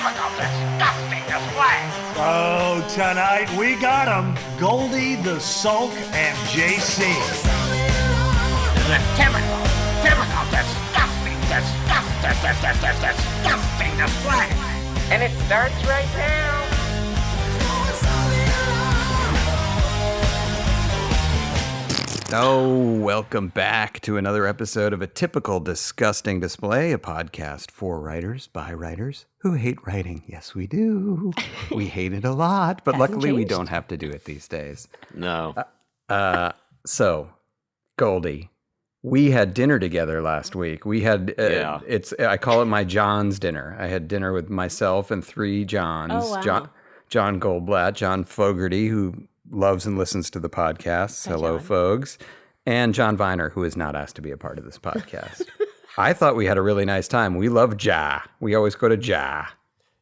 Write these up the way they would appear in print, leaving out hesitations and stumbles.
typical disgusting display. Oh, tonight we got 'em. Goldy, the Sulk, and JC. The typical disgusting display. And it starts right now. Oh, welcome back to another episode of A Typical Disgusting Display, a podcast for writers by writers who hate writing. Yes, we do. We hate it a lot, but luckily we don't have to do it these days. No. So, Goldy, we had dinner together last week. We had, I call it my John's dinner. I had dinner with myself and three Johns. Oh, wow. John Goldblatt, John Fogarty, who loves and listens to the podcasts. Hi, Hello, John. folks. And John Viner, who is not asked to be a part of this podcast. I thought we had a really nice time. We love Ja. We always go to Ja.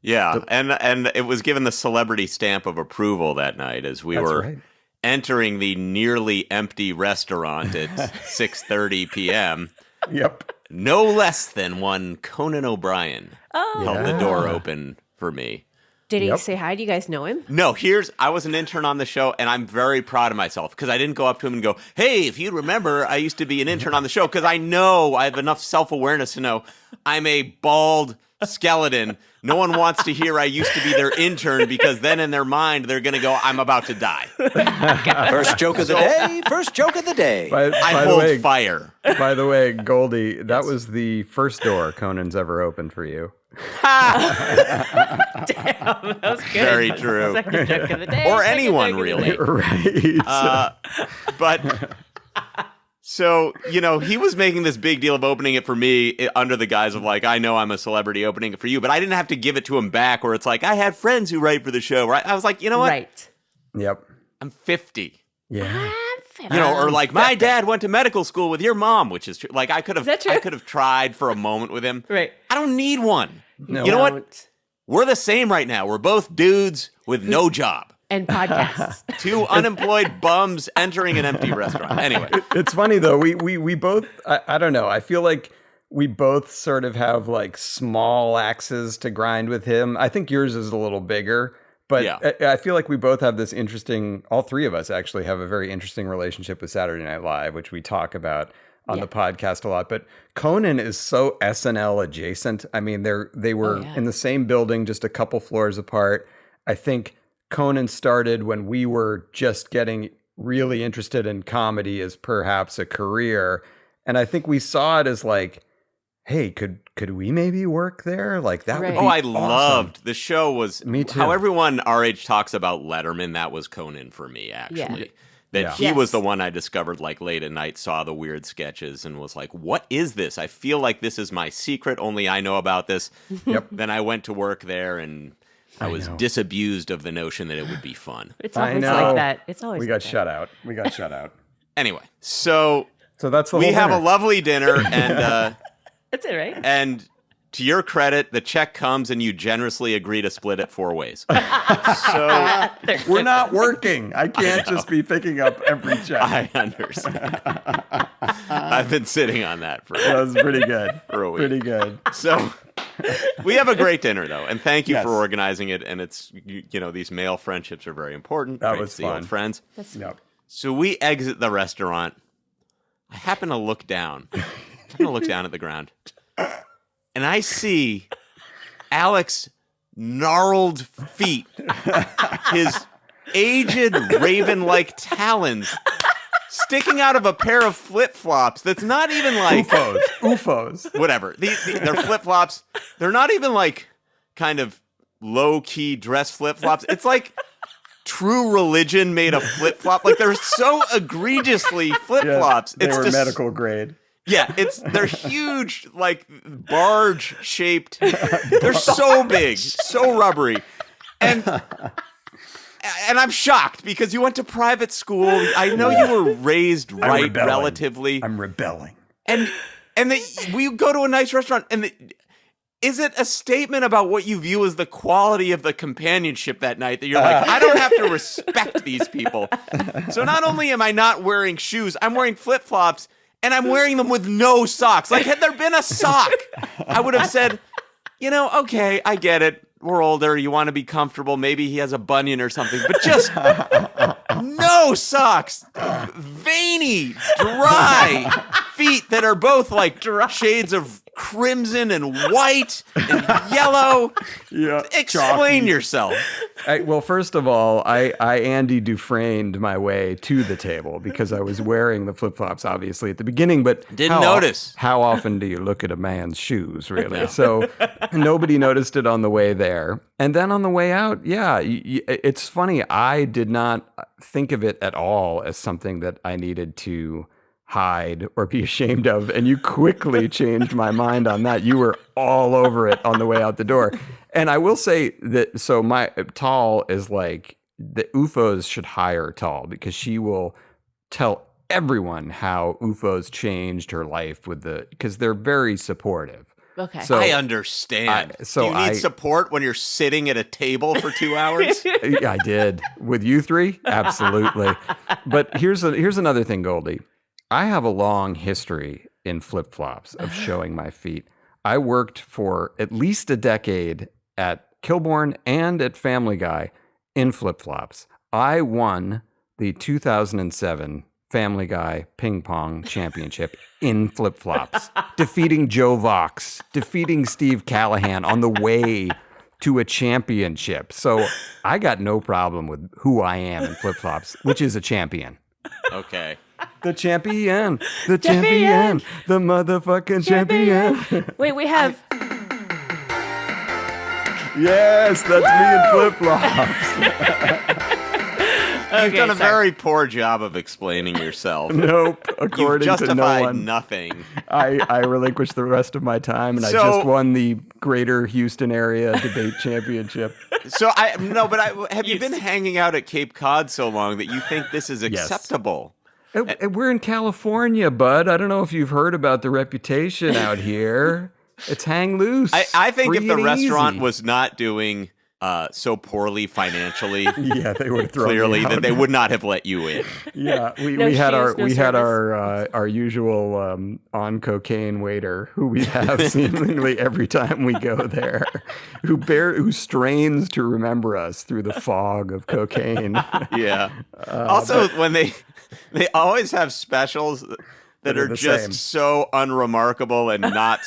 Yeah, and it was given the celebrity stamp of approval that night as we were right. entering the nearly empty restaurant at 6:30 p.m. Yep. No less than one Conan O'Brien held the Yeah. door open for me. Did he Yep. say hi? Do you guys know him? No, I was an intern on the show, and I'm very proud of myself because I didn't go up to him and go, hey, if you remember, I used to be an intern on the show, because I know I have enough self-awareness to know I'm a bald skeleton. No one wants to hear I used to be their intern, because then in their mind, they're going to go, I'm about to die. First joke of the day. First joke of the day. I hold fire. By the way, Goldie, that was the first door Conan's ever opened for you. Damn, that was good. Very true. Second joke of the day. Or second anyone, joke of the really. day. Right. But so, he was making this big deal of opening it for me under the guise of like, I know I'm a celebrity opening it for you, but I didn't have to give it to him back where it's like, I had friends who write for the show, right? I was like, you know what? Right. Yep. I'm 50. Yeah. Or like my dad went to medical school with your mom, which is true. Like I could Is that true? have tried for a moment with him. Right. I don't need one. No. You know what? Don't. We're the same right now. We're both dudes with no job. And podcasts. Two unemployed bums entering an empty restaurant. Anyway. It's funny though. We both, I don't know. I feel like we both sort of have like small axes to grind with him. I think yours is a little bigger, but Yeah. I feel like we both have this interesting, all three of us actually have a very interesting relationship with Saturday Night Live, which we talk about on the podcast a lot. But Conan is so SNL adjacent. I mean, they were in the same building, just a couple floors apart. I think Conan started when we were just getting really interested in comedy as perhaps a career. And I think we saw it as like, hey, could we maybe work there? Like that would be Oh, I awesome. loved the show. Was Me too. How everyone our age talks about Letterman. That was Conan for me, actually. Yeah. That he Yes. was the one I discovered like late at night, saw the weird sketches, and was like, "What is this? I feel like this is my secret. Only I know about this." Yep. Then I went to work there, and I was know. disabused of the notion that it would be fun. It's I always know. like that. It's always We like got that. shut out. We got shut out. Anyway, so So that's the we whole have a dinner. lovely dinner, and That's it, right? and to your credit, the check comes, and you generously agree to split it 4 ways. So We're not working. I can't just be picking up every check. I understand. I've been sitting on that for That was pretty good. For a week. Pretty good. So we have a great dinner, though, and thank you Yes. for organizing it. And it's these male friendships are very important. That Great was to see old fun. friends. Yep. So we exit the restaurant. I happen to look down. At the ground, and I see Alec's gnarled feet, his aged raven-like talons sticking out of a pair of flip-flops that's not even like UFOs. whatever. They're flip-flops. They're not even like kind of low-key dress flip-flops. It's like True Religion made a flip-flop. Like they're so egregiously flip-flops. They It's were just, medical grade. Yeah, they're huge, like barge-shaped. They're so big, so rubbery. And I'm shocked because you went to private school. I know you were raised right rebelling. relatively. I'm rebelling. And we go to a nice restaurant, and is it a statement about what you view as the quality of the companionship that night that you're like, I don't have to respect these people. So not only am I not wearing shoes, I'm wearing flip-flops, and I'm wearing them with no socks. Like, had there been a sock, I would have said, okay, I get it. we're older. You want to be comfortable. Maybe he has a bunion or something, but just no socks. Veiny, dry feet that are both like shades of crimson and white and yellow. Yeah. Explain yourself. Well, first of all, I Andy Dufresne'd my way to the table because I was wearing the flip-flops, obviously, at the beginning, but Didn't notice. How often do you look at a man's shoes, really? No. So nobody noticed it on the way there. And then on the way out, yeah, it's funny. I did not think of it at all as something that I needed to hide or be ashamed of, and you quickly changed my mind on that. You were all over it on the way out the door. And I will say that, so my Tall is like, the UFOs should hire Tall because she will tell everyone how UFOs changed her life because they're very supportive. Okay. So I understand. Do you need support when you're sitting at a table for 2 hours? Yeah, I did. With you three? Absolutely. But here's another thing, Goldy. I have a long history in flip-flops of showing my feet. I worked for at least a decade at Kilborn and at Family Guy in flip-flops. I won the 2007 Family Guy Ping Pong Championship in flip-flops, defeating Joe Vox, defeating Steve Callahan on the way to a championship. So I got no problem with who I am in flip-flops, which is a champion. Okay. The champion, the champion, the motherfucking champion. Wait, we have. Yes, that's me in flip-flops. You've done a very poor job of explaining yourself. Nope, according You've to justified no one. nothing. I relinquished the rest of my time, and I So- just won the Greater Houston Area Debate Championship. So have you been hanging out at Cape Cod so long that you think this is acceptable? We're in California, bud. I don't know if you've heard about the reputation out here. It's hang loose. I think if free the and restaurant easy. was not doing so poorly finaally, yeah, they would have thrown clearly me out. that they would not have let you in. Yeah, No we had shoes, no our usual on cocaine waiter who we have seemingly every time we go there, who strains to remember us through the fog of cocaine. Yeah. Also, when they always have specials that are the just same. so unremarkable and not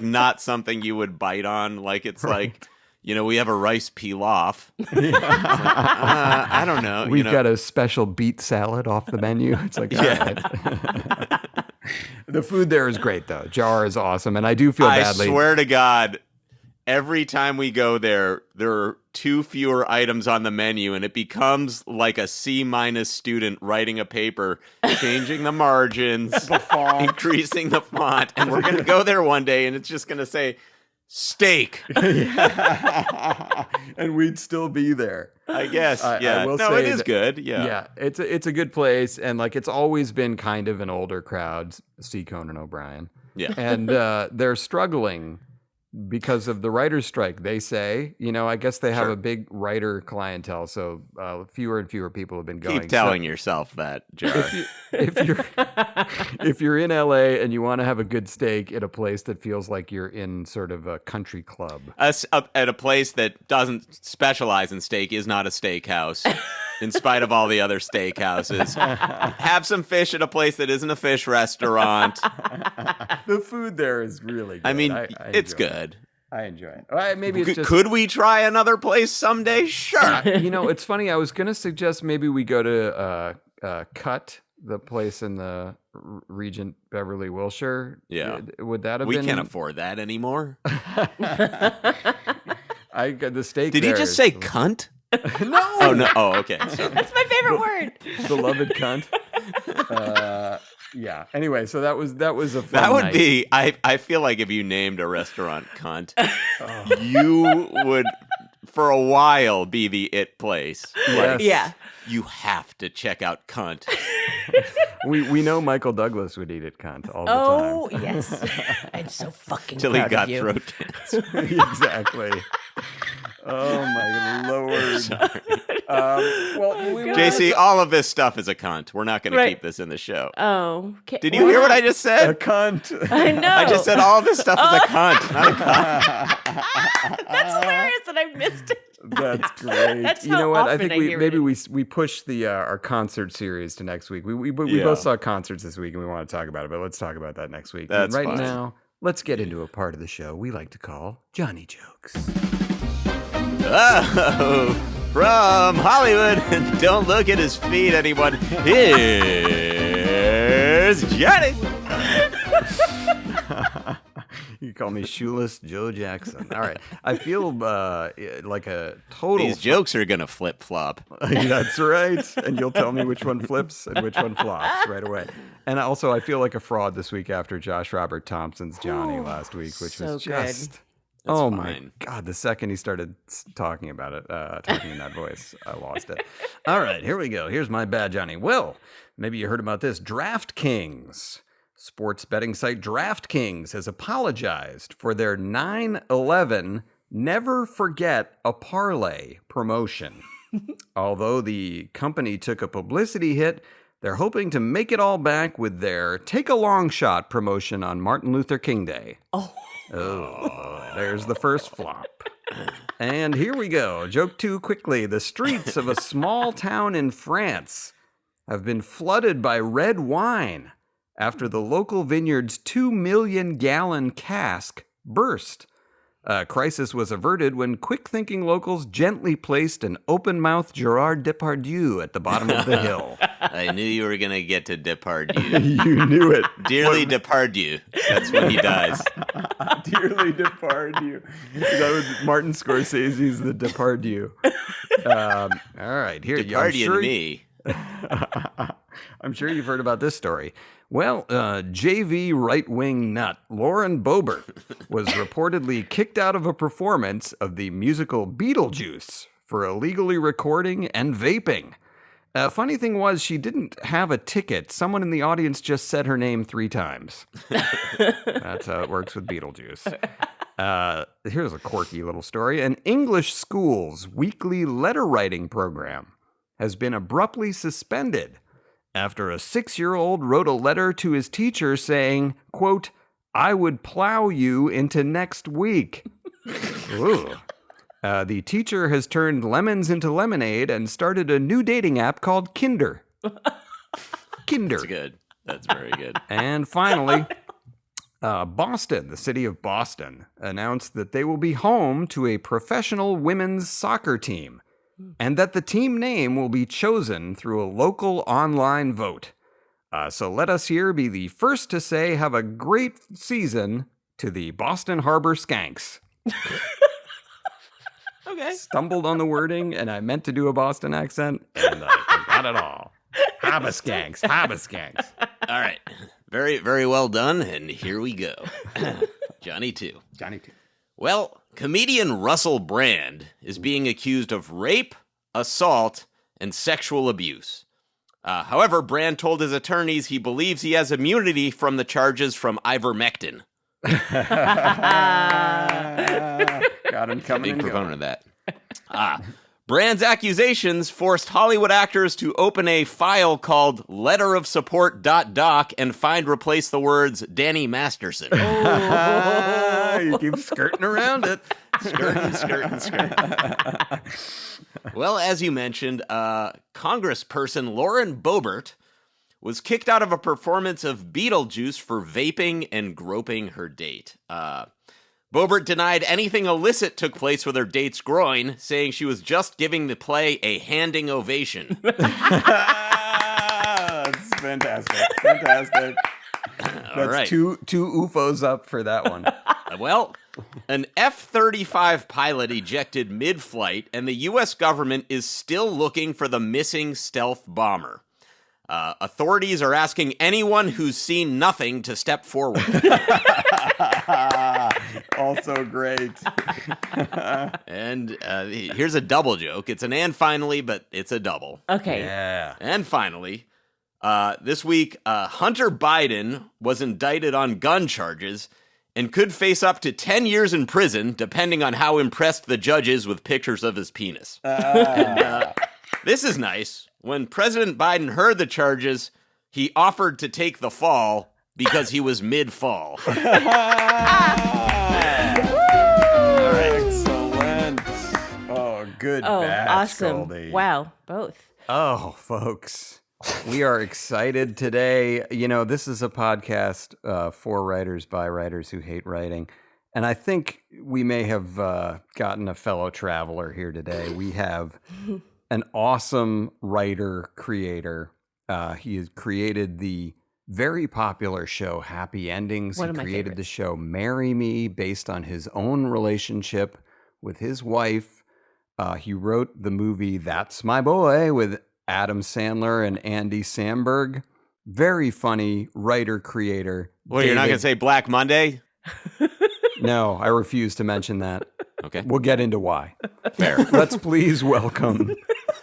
not something you would bite on. Like it's like, we have a rice pilaf. I don't know. We've got a special beet salad off the menu. It's like, all right. The food there is great, though. Jar is awesome, and I do feel badly. I swear to God, every time we go there are 2 fewer items on the menu, and it becomes like a C- student writing a paper, changing the margins, increasing the font, and we're going to go there one day, and it's just going to say, steak. And we'd still be there. I guess. I will no, say it is that- good. Yeah. Yeah, it's a good place, and like it's always been kind of an older crowd. See Conan O'Brien. Yeah. And they're struggling because of the writer's strike. They say, I guess they have a big writer clientele, so fewer and fewer people have been going. Keep telling yourself that, Jar. If you're in LA and you want to have a good steak at a place that feels like you're in sort of a country club, At a place that doesn't specialize in steak is not a steakhouse, in spite of all the other steakhouses. Have some fish at a place that isn't a fish restaurant. the food there is really good. I mean, I it's enjoy it. good. I enjoy it. Maybe it's just... Could we try another place someday? Sure. It's funny. I was going to suggest maybe we go to Cut, the place in the Regent Beverly Wilshire. Yeah. Would that have We been... can't afford that anymore. I got the steak. Did he there just is say the- cunt? No. Oh, no. Oh, okay. Sorry. That's my favorite word. Beloved cunt. Yeah. Anyway, so that was a fun That would night. be, I feel like if you named a restaurant cunt, you would, for a while, be the it place. Yes. Yeah. You have to check out cunt. We know Michael Douglas would eat it cunt all the Oh, yes. I'm so fucking Till he proud got of you. throat cancer. time. Exactly. Oh my lord. JC, all of this stuff is a cunt. We're not going to keep this in the show. Oh. Did you hear what I just A said? cunt. I know. I just said all of this stuff is a cunt, not a cunt. That's hilarious that I missed it. That's great. That's you know how what? I often think hear maybe it. we push the our concert series to next week. We Yeah. both saw concerts this week, and we want to talk about it. But let's talk about that next week. That's right fine. now, let's get into a part of the show we like to call Johnny Jokes. Oh, from Hollywood, don't look at his feet, anyone. Here's Johnny. You call me Shoeless Joe Jackson. All right. I feel like a total... These jokes are going to flip-flop. That's right. And you'll tell me which one flips and which one flops right away. And also, I feel like a fraud this week after Josh Robert Thompson's Johnny last week, which so was good. just... oh, my fine. God. The second he started talking about it, talking in that voice, I lost it. All right. Here we go. Here's my bad Johnny. Well, maybe you heard about this. DraftKings. Sports betting site DraftKings has apologized for their 9/11 Never Forget a Parlay promotion. Although the company took a publicity hit, they're hoping to make it all back with their Take a Long Shot promotion on Martin Luther King Day. Oh, there's the first flop. And here we go. Joke 2 quickly. The streets of a small town in France have been flooded by red wine after the local vineyard's 2 million gallon cask burst. Crisis was averted when quick-thinking locals gently placed an open-mouthed Gerard Depardieu at the bottom of the hill. I knew you were going to get to Depardieu. You knew it. Dearly Depardieu. That's when he dies. Dearly Depardieu. That was Martin Scorsese's The Depardieu. All right, here. Depardieu to me. I'm sure you've heard about this story. Well, JV right-wing nut Lauren Boebert was reportedly kicked out of a performance of the musical Beetlejuice for illegally recording and vaping. Funny thing was, she didn't have a ticket. Someone in the audience just said her name 3 times. That's how it works with Beetlejuice. Here's a quirky little story. An English school's weekly letter writing program has been abruptly suspended after a 6-year-old wrote a letter to his teacher saying, quote, "I would plow you into next week." Ooh. The teacher has turned lemons into lemonade and started a new dating app called Kinder. Kinder. That's good. That's very good. And finally, Boston, the city of Boston, announced that they will be home to a professional women's soccer team and that the team name will be chosen through a local online vote. So let us here be the first to say have a great season to the Boston Harbor Skanks. Okay. Stumbled on the wording, and I meant to do a Boston accent, and I forgot it all. Habaskanks, Habaskanks. All right. Very, very well done. And here we go. Johnny 2. Johnny 2. Well, comedian Russell Brand is being accused of rape, assault, and sexual abuse. However, Brand told his attorneys he believes he has immunity from the charges from ivermectin. Got him coming Big and proponent going. of that. Brand's accusations forced Hollywood actors to open a file called letterofsupport.doc and find replace the words Danny Masterson. You keep skirting around it. Skirting. Well, as you mentioned, Congressperson Lauren Boebert was kicked out of a performance of Beetlejuice for vaping and groping her date. Boebert denied anything illicit took place with her date's groin, saying she was just giving the play a handing ovation. That's fantastic. Fantastic. That's right. two UFOs up for that one. Well, an F-35 pilot ejected mid-flight, and the U.S. government is still looking for the missing stealth bomber. Authorities are asking anyone who's seen nothing to step forward. Also great. And here's a double joke. It's an and finally, but it's a double. Okay. Yeah. And finally, this week, Hunter Biden was indicted on gun charges and could face up to 10 years in prison, depending on how impressed the judge is with pictures of his penis. This is nice. When President Biden heard the charges, he offered to take the fall because he was mid-fall. Excellent. Oh, good batch, awesome. Goldy. Wow, both. Oh, folks, we are excited today. You know, this is a podcast for writers by writers who hate writing. And I think we may have gotten a fellow traveler here today. We have an awesome writer, creator. He has created the very popular show Happy Endings. One He of my created favorites. the show Marry Me based on his own relationship with his wife. He wrote the movie That's My Boy with Adam Sandler and Andy Samberg. Very funny writer, creator. Well, you're not David- going to say Black Monday? No, I refuse to mention that. Okay. We'll get into why. Fair. Let's please welcome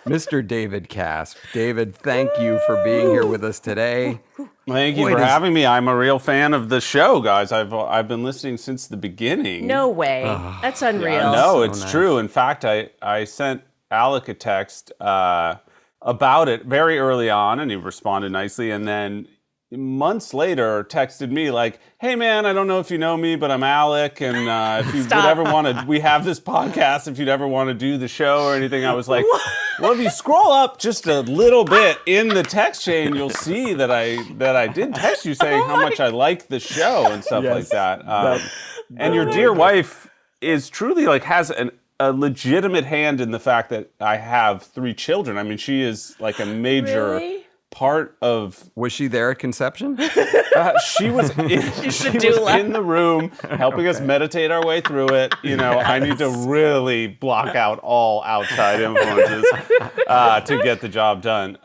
Mr. David Caspe. David, thank you for being here with us today. Thank you Boy, for does- having me. I'm a real fan of the show, guys. I've been listening since the beginning. No way. That's unreal. No, So it's nice. true. In fact, I sent Alec a text about it very early on, and he responded nicely. And then months later, texted me like, "Hey, man, I don't know if you know me, but I'm Alec, and if you would Stop. ever want to, we have this podcast. If you'd ever want to do the show or anything," I was like, "Well, if you scroll up just a little bit in the text chain, you'll see that I did text you saying how much I like the show and stuff like that." And your dear wife is truly like has a legitimate hand in the fact that I have 3 children. I mean, she is like a major Really? part of. Was she there at conception? She was in, she was doula. in the room helping us meditate our way through it. You know, I need to really block out all outside influences to get the job done.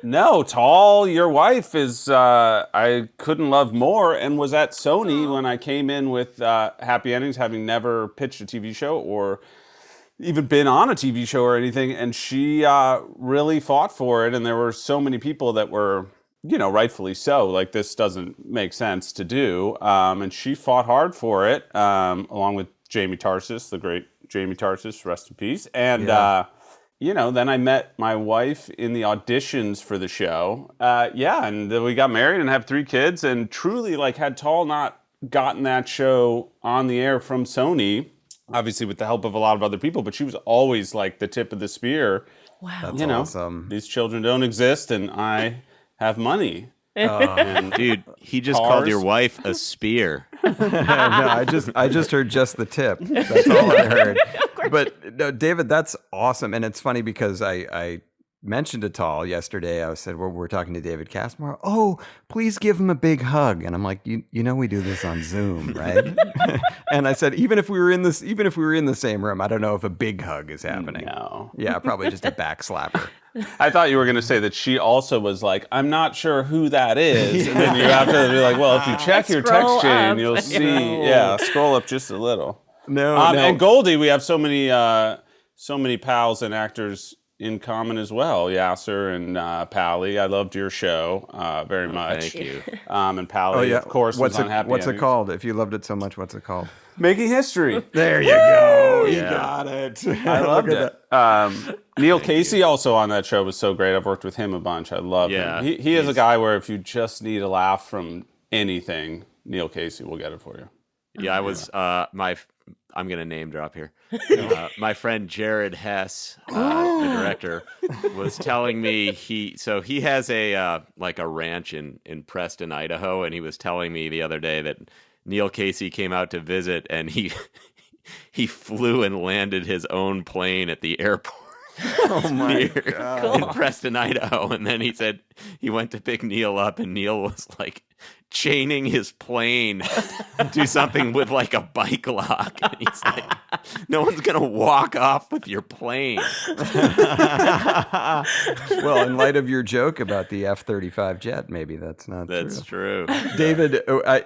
No, Tall, your wife is, I couldn't love more, and was at Sony when I came in with Happy Endings, having never pitched a TV show or even been on a TV show or anything, and she really fought for it, and there were so many people that were, you know, rightfully so, like, this doesn't make sense to do, and she fought hard for it, along with Jamie Tarsis, the great Jamie Tarsis, rest in peace, and you know, then I met my wife in the auditions for the show. And then we got married and have 3 kids, and truly, like, had Tall not gotten that show on the air from Sony, obviously with the help of a lot of other people, but she was always like the tip of the spear. Wow. That's You know, awesome. these children don't exist, and I have money. Dude, he just Cars. called your wife a spear. No, I just heard just the tip. That's all I heard. But no, David, that's awesome. And it's funny because I mentioned to Tall yesterday. I said, well, we're talking to David Caspe. Oh, please give him a big hug. And I'm like, you know, we do this on Zoom, right? And I said, even if we were in the same room, I don't know if a big hug is happening. No. Yeah, probably just a back slapper. I thought you were going to say that she also was like, I'm not sure who that is. And then you have to be like, well, if you check your Scroll text chain, up. you'll see. Yeah, scroll up just a little. No, And Goldy, we have so many pals and actors in common as well. Yasser and Pally. I loved your show very much. Thank you. And Pally, of course, was on Happy What's it Endings. called? If you loved it so much, what's it called? Making History. There you go. You Yeah. got it. I loved it. Neil Casey also on that show was so great. I've worked with him a bunch. I love Yeah, him. He is a guy where if you just need a laugh from anything, Neil Casey will get it for you. Yeah, I was I'm gonna name drop here. My friend Jared Hess, the director, was telling me he has a like a ranch in Preston, Idaho, and he was telling me the other day that Neil Casey came out to visit, and he flew and landed his own plane at the airport. Oh my God. In Preston, Idaho, and then he said he went to pick Neil up, and Neil was like chaining his plane to something with like a bike lock, and he's like, "No one's gonna walk off with your plane." Well, in light of your joke about the F-35 jet, maybe that's not That's true. true. David,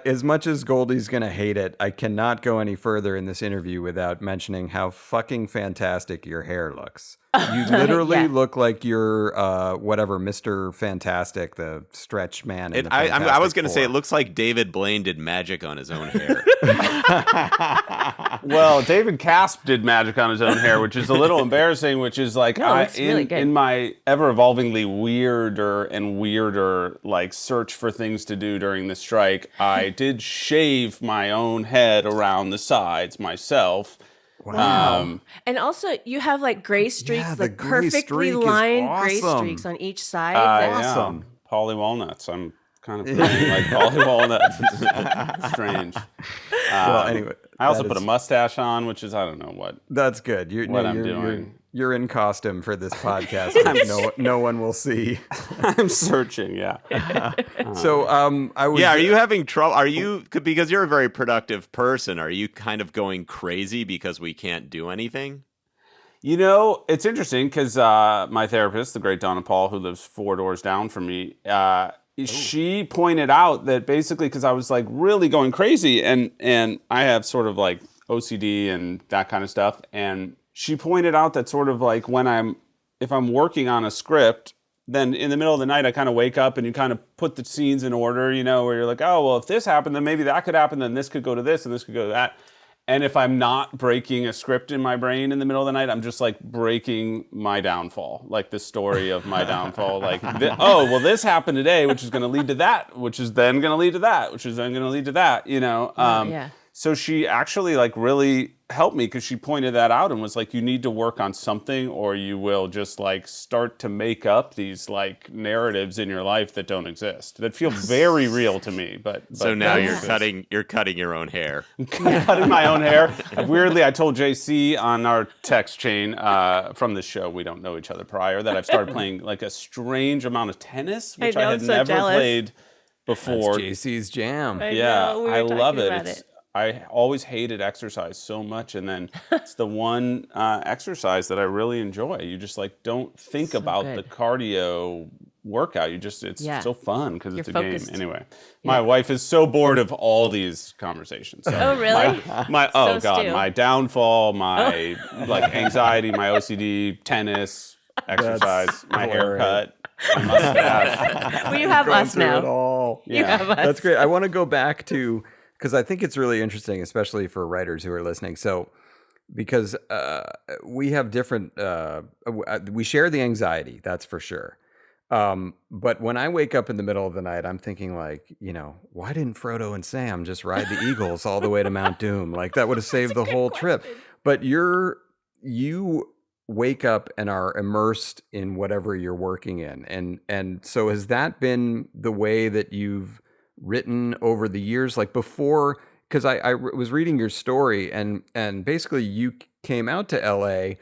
as much as Goldie's going to hate it, I cannot go any further in this interview without mentioning how fucking fantastic your hair looks. You literally Yeah. look like you're whatever, Mr. Fantastic, the stretch man. In the I Fantastic was going to say it Four. looks like David Blaine did magic on his own hair. Well, David Caspe did magic on his own hair, which is a little embarrassing, which is like No, it's really good. in my ever-evolvingly weirder and weirder like search for things to do during the strike, I did shave my own head around the sides myself. Wow. And also, you have like gray streaks, Yeah, the like gray perfectly streak is lined gray awesome. streaks on each side. That's- awesome. Yeah, Polly Walnuts. I'm kind of playing like Polly Walnuts. It's strange. Well, anyway, I also that put a is- mustache on, which is I don't know what. That's good. What I'm doing. You're in costume for this podcast, which no one will see. I'm searching. Yeah. So I was. Yeah, are you having trouble? Are you, because you're a very productive person, are you kind of going crazy because we can't do anything? You know, it's interesting because my therapist, the great Donna Paul, who lives 4 doors down from me, she pointed out that basically because I was like really going crazy and I have sort of like OCD and that kind of stuff. And she pointed out that sort of like if I'm working on a script, then in the middle of the night, I kind of wake up and you kind of put the scenes in order, you know, where you're like, oh, well, if this happened, then maybe that could happen. Then this could go to this and this could go to that. And if I'm not breaking a script in my brain in the middle of the night, I'm just like breaking my downfall, like the story of my downfall. Like, oh, well, this happened today, which is going to lead to that, which is then going to lead to that, which is then going to lead to that, you know? yeah. So she actually like really helped me because she pointed that out and was like, you need to work on something or you will just like start to make up these like narratives in your life that don't exist, that feel very real to me. But So now don't you're exist. cutting your own hair. Cutting my own hair. Weirdly, I told JC on our text chain from the show, we don't know each other prior, that I've started playing like a strange amount of tennis, which I know, had I'm so never jealous. played before. JC's jam. Yeah, know, we were I talking love it. about I always hated exercise so much, and then it's the one exercise that I really enjoy. You just like don't think So about good. the cardio workout. It's Yeah. so fun because it's You're a focused. game. Anyway, my wife is so bored of all these conversations. So Oh, really? my oh So god, Stu. my downfall, my like anxiety, my OCD, tennis, exercise, my haircut, my mustache. Well, you have Going us through it now. all. You have us. That's great. I want to go back to, because I think it's really interesting, especially for writers who are listening. So, because we have different, we share the anxiety, that's for sure. But when I wake up in the middle of the night, I'm thinking like, you know, why didn't Frodo and Sam just ride the Eagles all the way to Mount Doom? Like that would have saved the whole trip. But you wake up and are immersed in whatever you're working in. And so has that been the way that you've written over the years? Like before, because I was reading your story and basically you came out to LA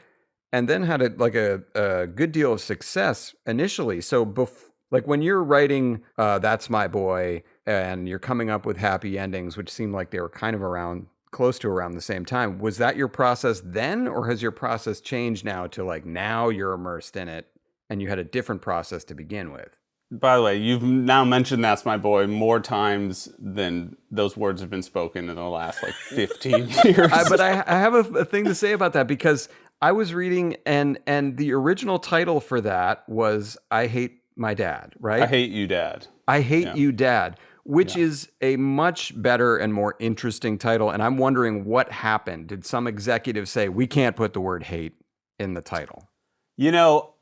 and then had a good deal of success initially. So like when you're writing That's My Boy and you're coming up with happy endings, which seemed like they were kind of close to around the same time, was that your process then, or has your process changed now to like now you're immersed in it and you had a different process to begin with? By the way, you've now mentioned That's My Boy more times than those words have been spoken in the last like 15 years. But I have a thing to say about that, because I was reading and the original title for that was I Hate My Dad, right? I Hate You, Dad. I Hate You, Dad, which is a much better and more interesting title. And I'm wondering what happened. Did some executive say, we can't put the word hate in the title? You know,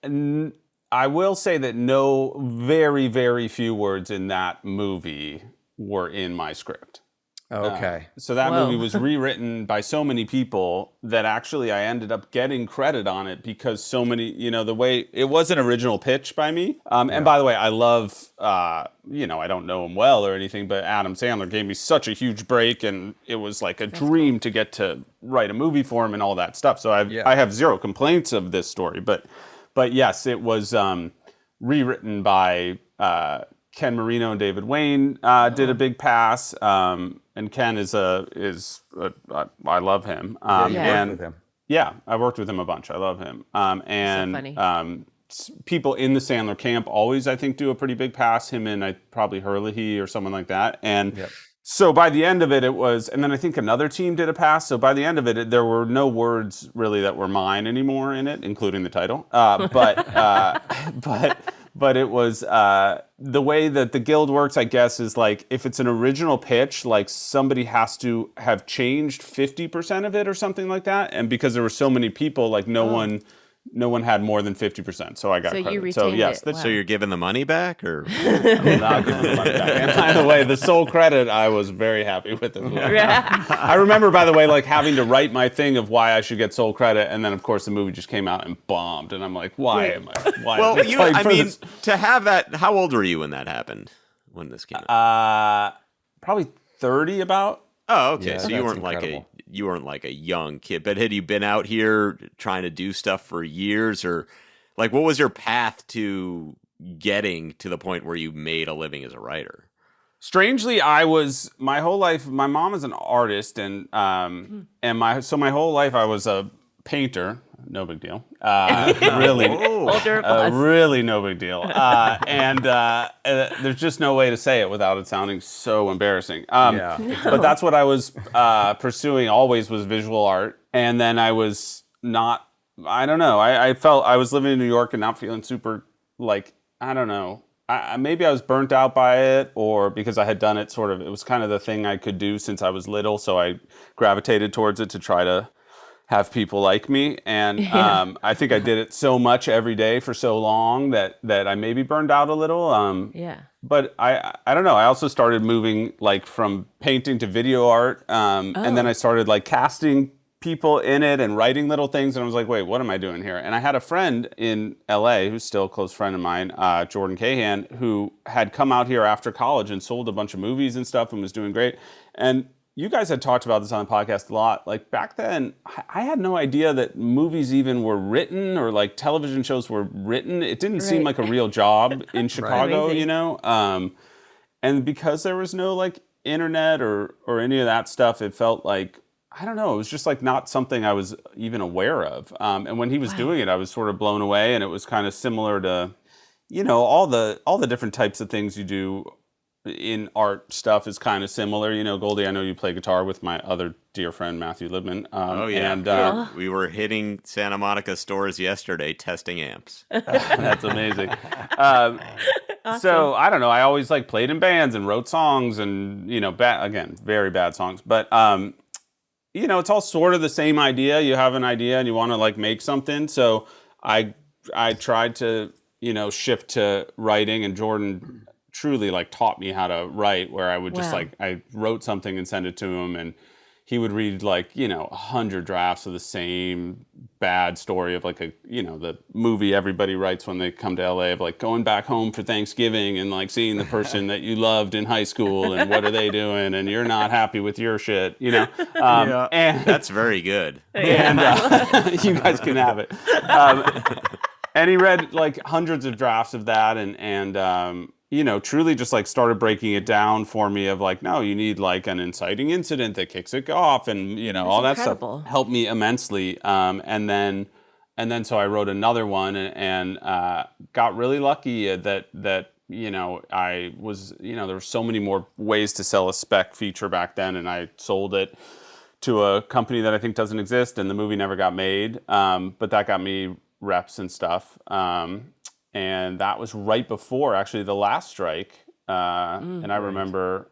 I will say that very, very few words in that movie were in my script. Okay. So that Whoa. movie was rewritten by so many people that actually I ended up getting credit on it because so many, you know, the way it was an original pitch by me. And by the way, I love, you know, I don't know him well or anything, but Adam Sandler gave me such a huge break and it was like a dream to get to write a movie for him and all that stuff. So I have zero complaints of this story, but yes, it was rewritten by Ken Marino and David Wayne did a big pass, and Ken I love him. You Yeah. worked with him. Yeah, I worked with him a bunch. I love him. And funny. People in the Sandler camp always, I think, do a pretty big pass. Him and probably Herlihy or someone like that. And So by the end of it, it was, and then I think another team did a pass. So by the end of it, there were no words really that were mine anymore in it, including the title. But it was the way that the guild works, I guess, is like if it's an original pitch, like somebody has to have changed 50% of it or something like that. And because there were so many people, like no one had more than 50%. So I got So credit. you So retained yes, it. So you're giving the money back, or I'm not giving the money back. And by the way, the sole credit, I was very happy with it. I remember, by the way, like having to write my thing of why I should get sole credit, and then of course the movie just came out and bombed, and I'm like, why am I? Why? am I fighting for this? to have that. How old were you when that happened? When this came out? Probably 30 about. Oh, okay. Yeah, So you that's weren't incredible. you weren't like a young kid, but had you been out here trying to do stuff for years, or like what was your path to getting to the point where you made a living as a writer? Strangely, I was my whole life. My mom is an artist, and my whole life I was a painter. No big deal. Really, Older applause. really no big deal. There's just no way to say it without it sounding so embarrassing. But that's what I was pursuing. Always was visual art, and then I was not. I don't know. I felt I was living in New York and not feeling super like I don't know. Maybe I was burnt out by it, or because I had done it sort of. It was kind of the thing I could do since I was little, so I gravitated towards it to try to have people like me, and I think I did it so much every day for so long that I maybe burned out a little. But I don't know. I also started moving like from painting to video art, and then I started like casting people in it and writing little things, and I was like, wait, what am I doing here? And I had a friend in LA who's still a close friend of mine, Jordan Cahan, who had come out here after college and sold a bunch of movies and stuff and was doing great. And you guys had talked about this on the podcast a lot. Like back then, I had no idea that movies even were written or like television shows were written. It didn't seem like a real job in Chicago, Amazing. you know? And because there was no like internet or any of that stuff, it felt like, I don't know, it was just like not something I was even aware of. And when he was doing it, I was sort of blown away, and it was kind of similar to, you know, all the different types of things you do in art stuff is kind of similar. You know, Goldy, I know you play guitar with my other dear friend, Matthew Libman. And we were hitting Santa Monica stores yesterday testing amps. that's amazing. So I don't know. I always like played in bands and wrote songs and, you know, again, very bad songs. But, you know, it's all sort of the same idea. You have an idea and you want to like make something. So I tried to, you know, shift to writing, and Jordan truly like taught me how to write, where I would just like, I wrote something and send it to him, and he would read like, you know, 100 drafts of the same bad story of like a, you know, the movie everybody writes when they come to LA of like going back home for Thanksgiving and like seeing the person that you loved in high school and what are they doing and you're not happy with your shit, you know? And That's very good. and you guys can have it. And he read like hundreds of drafts of that, and you know, truly just like started breaking it down for me of like, no, you need like an inciting incident that kicks it off, and you know, all that incredible. stuff helped me immensely. And then so I wrote another one, and got really lucky that you know, I was, you know, there were so many more ways to sell a spec feature back then, and I sold it to a company that I think doesn't exist, and the movie never got made. But that got me reps and stuff. And that was right before actually the last strike. And I remember,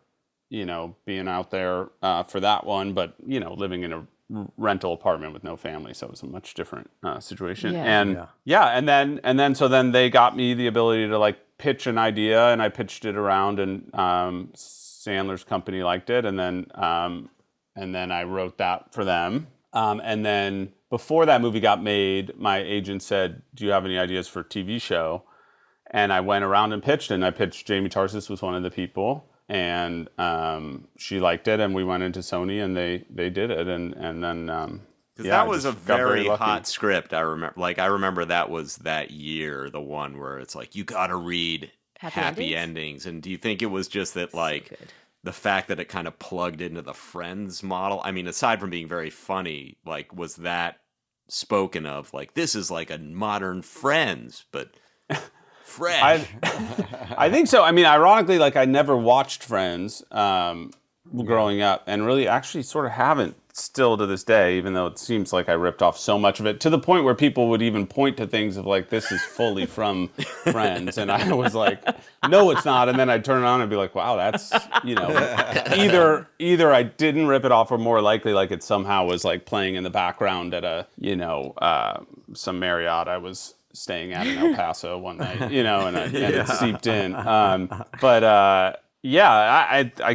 you know, being out there for that one, but, you know, living in a rental apartment with no family. So it was a much different situation. Yeah. And then they got me the ability to like pitch an idea, and I pitched it around, and Sandler's company liked it. And then I wrote that for them. And then before that movie got made, my agent said, do you have any ideas for a TV show? And I went around and pitched, and I pitched Jamie Tarsis was one of the people, and she liked it, and we went into Sony, and they did it, and then that was a just got very lucky. hot script. I remember that was that year, the one where it's like you got to read happy endings. And do you think it was just that like the fact that it kind of plugged into the Friends model? I mean, aside from being very funny, like was that spoken of like this is like a modern Friends, but fresh? I think so. I mean, ironically, like I never watched Friends, growing up, and really actually sort of haven't still to this day, even though it seems like I ripped off so much of it, to the point where people would even point to things of like, this is fully from Friends. And I was like, no, it's not. And then I'd turn it on and be like, wow, that's, either I didn't rip it off, or more likely like it somehow was like playing in the background at a, some Marriott I was staying at in El Paso one night, and it seeped in. I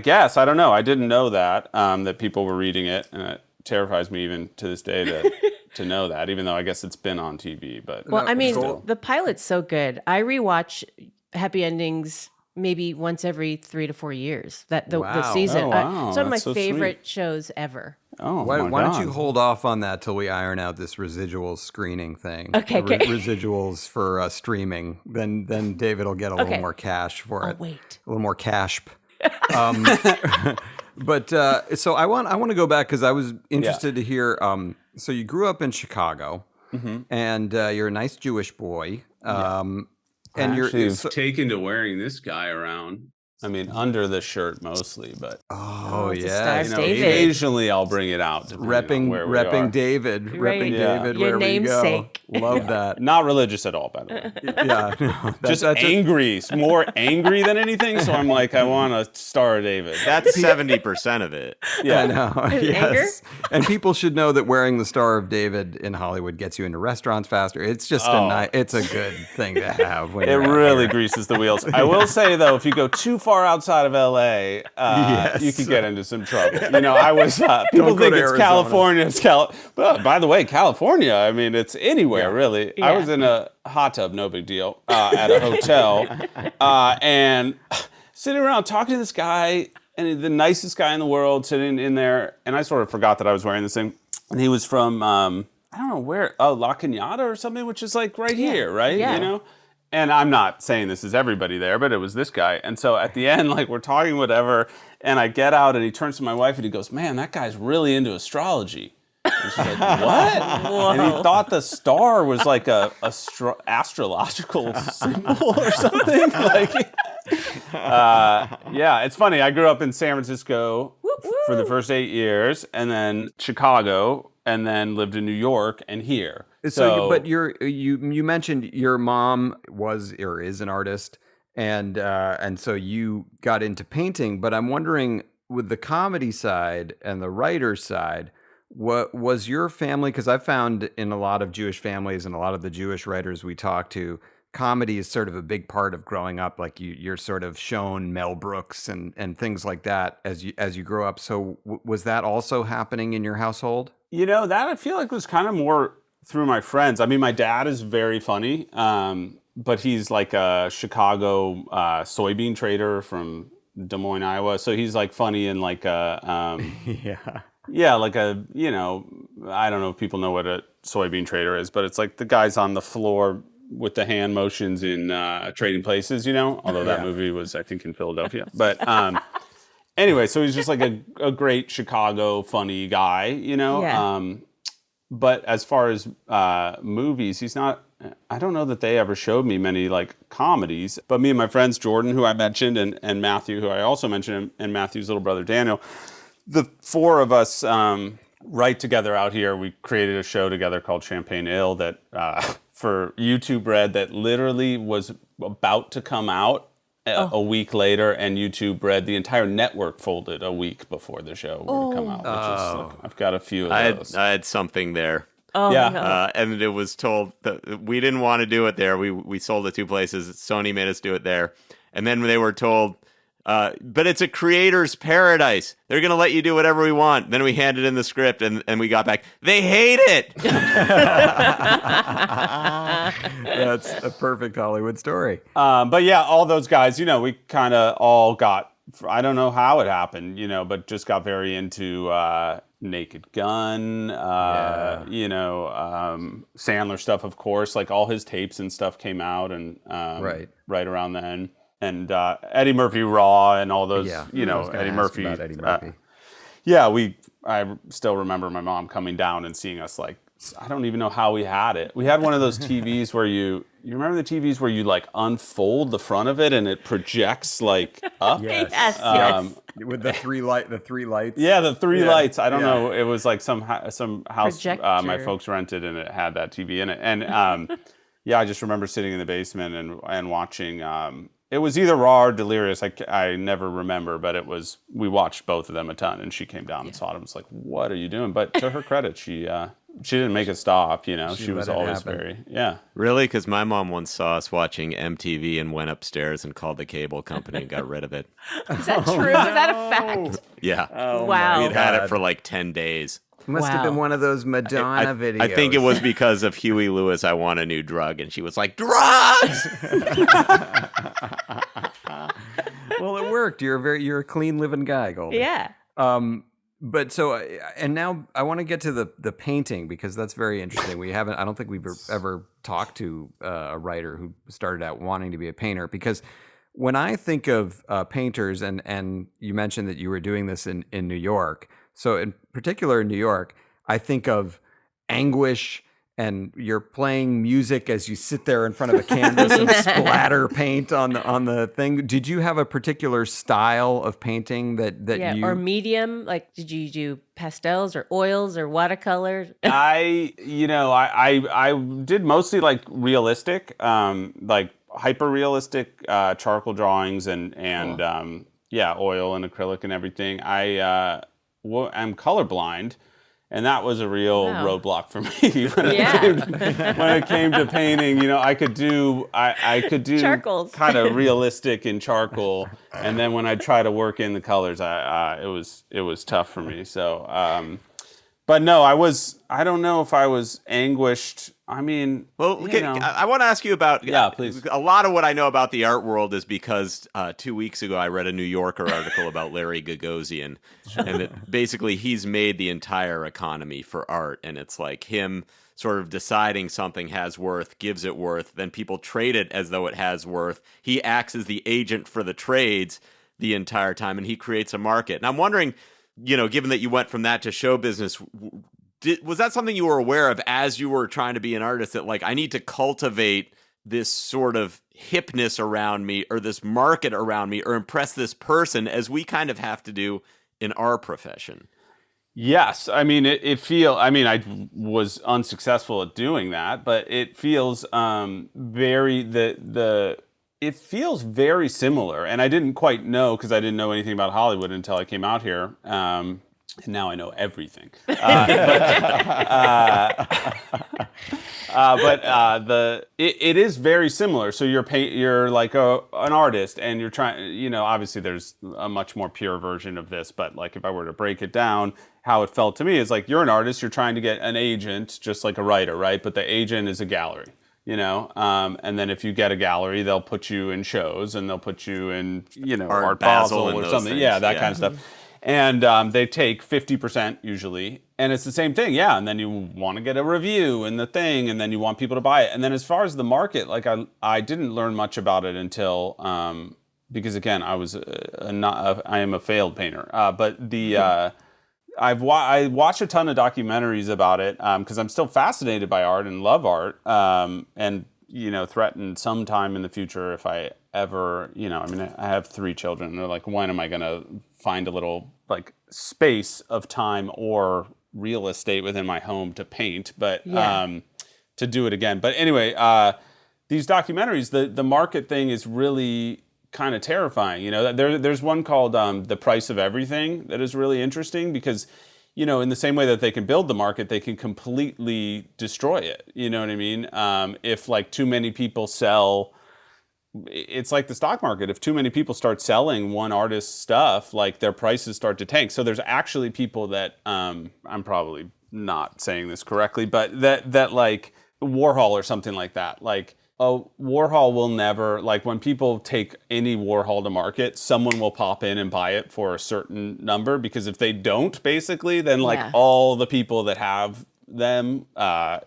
guess, I don't know. I didn't know that people were reading it, and it terrifies me even to this day to know that, even though I guess it's been on TV. But well, I mean, the pilot's so good. I rewatch Happy Endings maybe once every 3 to 4 years. The season. Oh, wow. It's one of my That's so favorite sweet. shows ever. Oh, Why my don't God. you hold off on that till we iron out this residual screening thing? Okay. Residuals for streaming. Then David will get a little more cash for it. Wait. A little more Caspe. But so I want to go back because I was interested to hear. So you grew up in Chicago, and you're a nice Jewish boy. And you're taken to wearing this guy around. I mean, under the shirt mostly, but It's a Star of David. occasionally I'll bring it out. repping David, Right. repping Yeah. David. Your wherever you go. namesake. Love that. Not religious at all, by the way. Yeah, no, Just angry. It's more angry than anything. So I'm like, I want a Star of David. That's 70% of it. I know. Anger? Yes. And people should know that wearing the Star of David in Hollywood gets you into restaurants faster. It's just it's a good thing to have. When It you're out really here. greases the wheels. I will say though, if you go too far outside of LA, you could get into some trouble. I was people go think to it's Arizona. California. Well, by the way, California. I mean, it's anywhere really. Yeah. I was in a hot tub, no big deal, at a hotel, and sitting around talking to this guy, and the nicest guy in the world, sitting in there, and I sort of forgot that I was wearing this thing, and he was from I don't know where, La Cañada or something, which is like right here, right? Yeah. And I'm not saying this is everybody there, but it was this guy. And so at the end, like we're talking whatever, and I get out and he turns to my wife and he goes, "Man, that guy's really into astrology." And she's like, "What?" And he thought the star was like a astrological symbol or something. It's funny. I grew up in San Francisco for the first 8 years, and then Chicago, and then lived in New York and here. But you mentioned your mom was or is an artist, and so you got into painting. But I'm wondering, with the comedy side and the writer side, what was your family? Because I found in a lot of Jewish families and a lot of the Jewish writers we talk to, comedy is sort of a big part of growing up. Like you're sort of shown Mel Brooks and things like that as you grow up. So was that also happening in your household? That I feel like was kind of more through my friends. I mean, my dad is very funny, but he's like a Chicago soybean trader from Des Moines, Iowa. So he's like funny in like a like a I don't know if people know what a soybean trader is, but it's like the guys on the floor with the hand motions in Trading Places, although that movie was, I think, in Philadelphia. But anyway, so he's just like a great Chicago funny guy, but as far as movies, he's not, I don't know that they ever showed me many like comedies, but me and my friends, Jordan, who I mentioned, and Matthew, who I also mentioned, and Matthew's little brother, Daniel, the four of us write together out here. We created a show together called Champagne Ale that for YouTube Red that literally was about to come out a week later, and YouTube Red, the entire network folded a week before the show would come out. Which is, I've got a few of those. I had something there. Oh, Yeah. no. And it was told that we didn't want to do it there. We sold it 2 places. Sony made us do it there. And then they were told, but it's a creator's paradise. They're going to let you do whatever we want. Then we handed in the script and we got back. They hate it. That's a perfect Hollywood story. But yeah, all those guys, we kind of all got, I don't know how it happened, but just got very into Naked Gun, Sandler stuff, of course. Like all his tapes and stuff came out and right around then. And Eddie Murphy Raw and all those, Eddie Murphy. Eddie Murphy. I still remember my mom coming down and seeing us like I don't even know how we had it. We had one of those TVs where you remember the TVs where you like unfold the front of it and it projects like up? Yes. Yes. With the three lights. Yeah, the three lights. I don't Yeah. know. It was like some house my Projector. folks rented, and it had that TV in it. And yeah, I just remember sitting in the basement and watching. It was either Raw or Delirious. I never remember, but we watched both of them a ton. And she came down and saw it and was like, "What are you doing?" But to her credit, she didn't make it stop. You know, she was let it always happen. Really? Because my mom once saw us watching MTV and went upstairs and called the cable company and got rid of it. Is that true? Is that a fact? Yeah. Wow. We'd had it for like 10 days. Must have Wow. been one of those Madonna videos. I think it was because of Huey Lewis, I Want a New Drug. And she was like, drugs! Well, it worked. You're a clean living guy, Goldy. Yeah. But so, and now I want to get to the painting, because that's very interesting. I don't think we've ever talked to a writer who started out wanting to be a painter, because when I think of painters, and you mentioned that you were doing this in New York. So in particular in New York, I think of anguish, and you're playing music as you sit there in front of a canvas and splatter paint on the thing. Did you have a particular style of painting that Yeah. you... Or medium? Like, did you do pastels or oils or watercolors? I did mostly like realistic, like hyper realistic charcoal drawings and oil and acrylic and everything. I'm colorblind, and that was a real roadblock for me when it came to painting. You know, I could do Charcoals. kind of realistic in charcoal, and then when I try to work in the colors, it was tough for me. So, but no, I don't know if I was anguished. I mean, Well, I want to ask you about... Yeah, please. A lot of what I know about the art world is because 2 weeks ago I read a New Yorker article about Larry Gagosian, and that basically he's made the entire economy for art, and it's like him sort of deciding something has worth, gives it worth, then people trade it as though it has worth. He acts as the agent for the trades the entire time, and he creates a market. And I'm wondering, you know, given that you went from that to show business, was that something you were aware of as you were trying to be an artist, that like, I need to cultivate this sort of hipness around me, or this market around me, or impress this person, as we kind of have to do in our profession? Yes, I mean I was unsuccessful at doing that, but it feels it feels very similar, and I didn't quite know, because I didn't know anything about Hollywood until I came out here. And now I know everything. It is very similar. So you're like an artist, and you're trying. You know, obviously there's a much more pure version of this, but like if I were to break it down, how it felt to me is like, you're an artist. You're trying to get an agent, just like a writer, right? But the agent is a gallery. You know, and then if you get a gallery, they'll put you in shows, and they'll put you in, you know, Art Basel and or those something. things. Yeah, that kind of stuff. And they take 50% usually, and it's the same thing, yeah. And then you want to get a review and the thing, and then you want people to buy it. And then as far as the market, like I didn't learn much about it until because again I am a failed painter. But I watch a ton of documentaries about it because I'm still fascinated by art and love art, and you know, threaten sometime in the future, if I ever, you know, I mean, I have 3 children, and they're like, when am I going to find a little like space of time or real estate within my home to paint, but to do it again. But anyway, these documentaries, the market thing is really kind of terrifying. You know, there's one called The Price of Everything that is really interesting, because, you know, in the same way that they can build the market, they can completely destroy it. You know what I mean? If like too many people sell, it's like the stock market. If too many people start selling one artist's stuff, like their prices start to tank. So there's actually people that, I'm probably not saying this correctly, but that like Warhol or something like that, like, Warhol will never, like when people take any Warhol to market, someone will pop in and buy it for a certain number, because if they don't, basically, then like all the people that have them,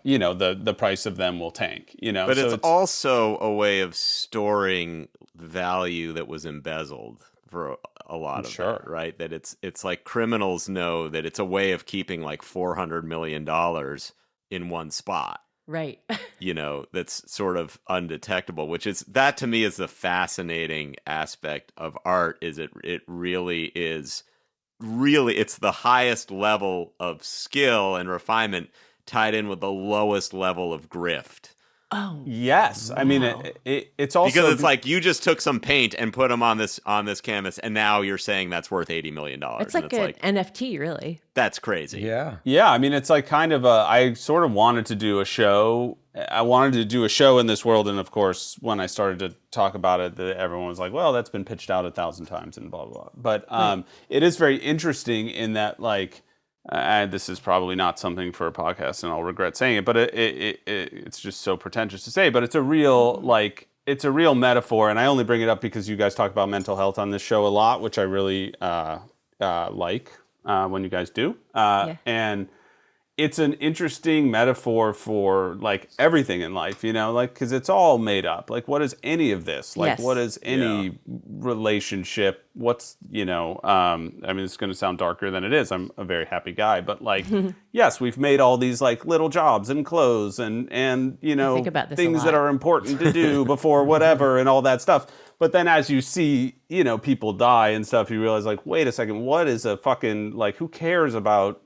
you know, the price of them will tank, you know. But so it's also a way of storing value that was embezzled for a lot of it, right? That it's like criminals know that it's a way of keeping like $400 million in one spot. Right. That's sort of undetectable, which is, that to me is the fascinating aspect of art, is it really is, it's the highest level of skill and refinement tied in with the lowest level of grift. Oh. Yes. I mean, it's also because it's like you just took some paint and put them on this canvas, and now you're saying that's worth $80 million. It's like an NFT, really. That's crazy. Yeah. Yeah, I mean, it's like kind of I sort of wanted to do a show. I wanted to do a show in this world, and of course, when I started to talk about it, everyone was like, well, that's been pitched out 1,000 times and blah, blah, blah. But it is very interesting in that, like, this is probably not something for a podcast, and I'll regret saying it, but it's just so pretentious to say, but it's a real, it's a real metaphor, and I only bring it up because you guys talk about mental health on this show a lot, which I really like when you guys do. And it's an interesting metaphor for, like, everything in life, because it's all made up. Like, what is any of this? Like, what is any relationship? What's, I mean, it's going to sound darker than it is. I'm a very happy guy. But, like, yes, we've made all these, like, little jobs and clothes and think about this things that are important to do before whatever and all that stuff. But then as you see, people die and stuff, you realize, like, wait a second, what is a fucking, like, who cares about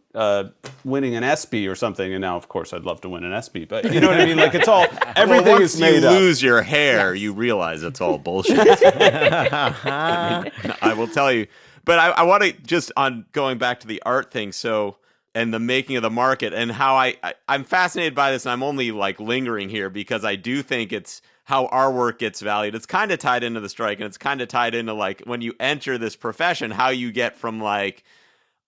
winning an ESPY or something? And now, of course, I'd love to win an ESPY, but you know what I mean? Like, it's all, everything is made up. Once you lose your hair, you realize it's all bullshit. I will tell you. But I want to just, on going back to the art thing, and the making of the market, and how I'm fascinated by this, and I'm only, like, lingering here because I do think it's how our work gets valued. It's kind of tied into the strike, and it's kind of tied into, like, when you enter this profession, how you get from, like,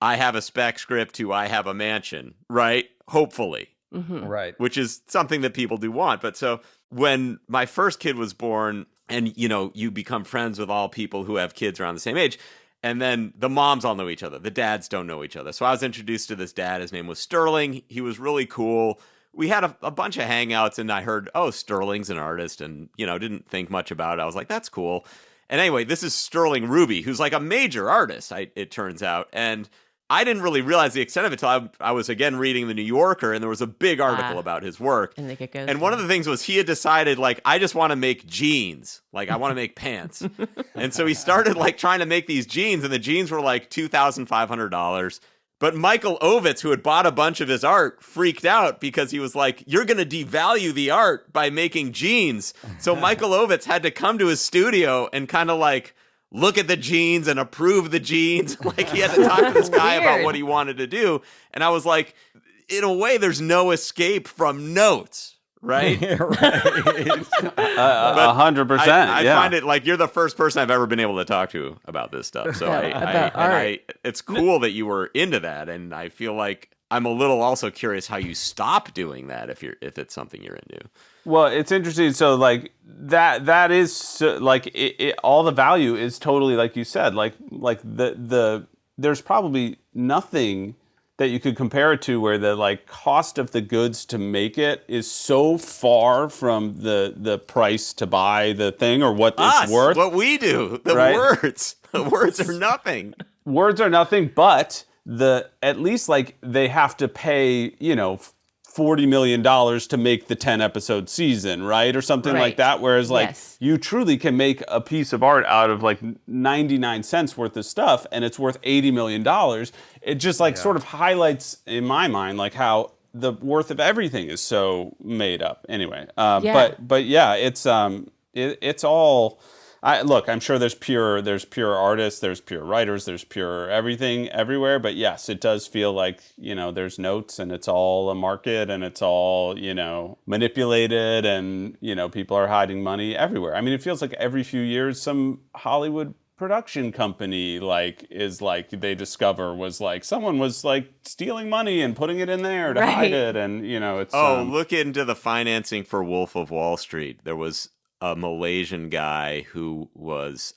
I have a spec script to I have a mansion, right? Hopefully. Mm-hmm. Right. Which is something that people do want. But so when my first kid was born, and, you become friends with all people who have kids around the same age, and then the moms all know each other. The dads don't know each other. So I was introduced to this dad. His name was Sterling. He was really cool. We had a bunch of hangouts, and I heard, oh, Sterling's an artist, and, didn't think much about it. I was like, that's cool. And anyway, this is Sterling Ruby, who's like a major artist, it turns out. And I didn't really realize the extent of it until I was again reading the New Yorker, and there was a big article about his work. And one of the things was he had decided, like, I just want to make jeans. Like, I want to make pants. And so he started, like, trying to make these jeans, and the jeans were like $2,500. But Michael Ovitz, who had bought a bunch of his art, freaked out because he was like, you're going to devalue the art by making jeans. So Michael Ovitz had to come to his studio and kind of, like, look at the jeans and approve the jeans. Like, he had to talk to this guy about what he wanted to do. And I was like, in a way, there's no escape from notes, right? 100%. I find it, like, you're the first person I've ever been able to talk to about this stuff. So it's cool that you were into that. And I feel like I'm a little also curious how you stop doing that if it's something you're into. Well, it's interesting. So, like, that is like all the value is totally, like you said, like the there's probably nothing that you could compare it to where the, like, cost of the goods to make it is so far from the price to buy the thing or what it's worth. What we do, the words are nothing. Words are nothing, but at least, like, they have to pay, $40 million to make the 10-episode season, right? Or something like that. Whereas, like, you truly can make a piece of art out of, like, 99 cents worth of stuff, and it's worth $80 million. It just, like, sort of highlights, in my mind, like, how the worth of everything is so made up. Anyway, but yeah, it's all. Look, I'm sure there's pure artists, there's pure writers, there's pure everything everywhere. But yes, it does feel like, there's notes, and it's all a market, and it's all, manipulated, and, people are hiding money everywhere. I mean, it feels like every few years some Hollywood production company, like, is like, they discover was like, someone was, like, stealing money and putting it in there to hide it. And, it's... look into the financing for Wolf of Wall Street. There was a Malaysian guy who was,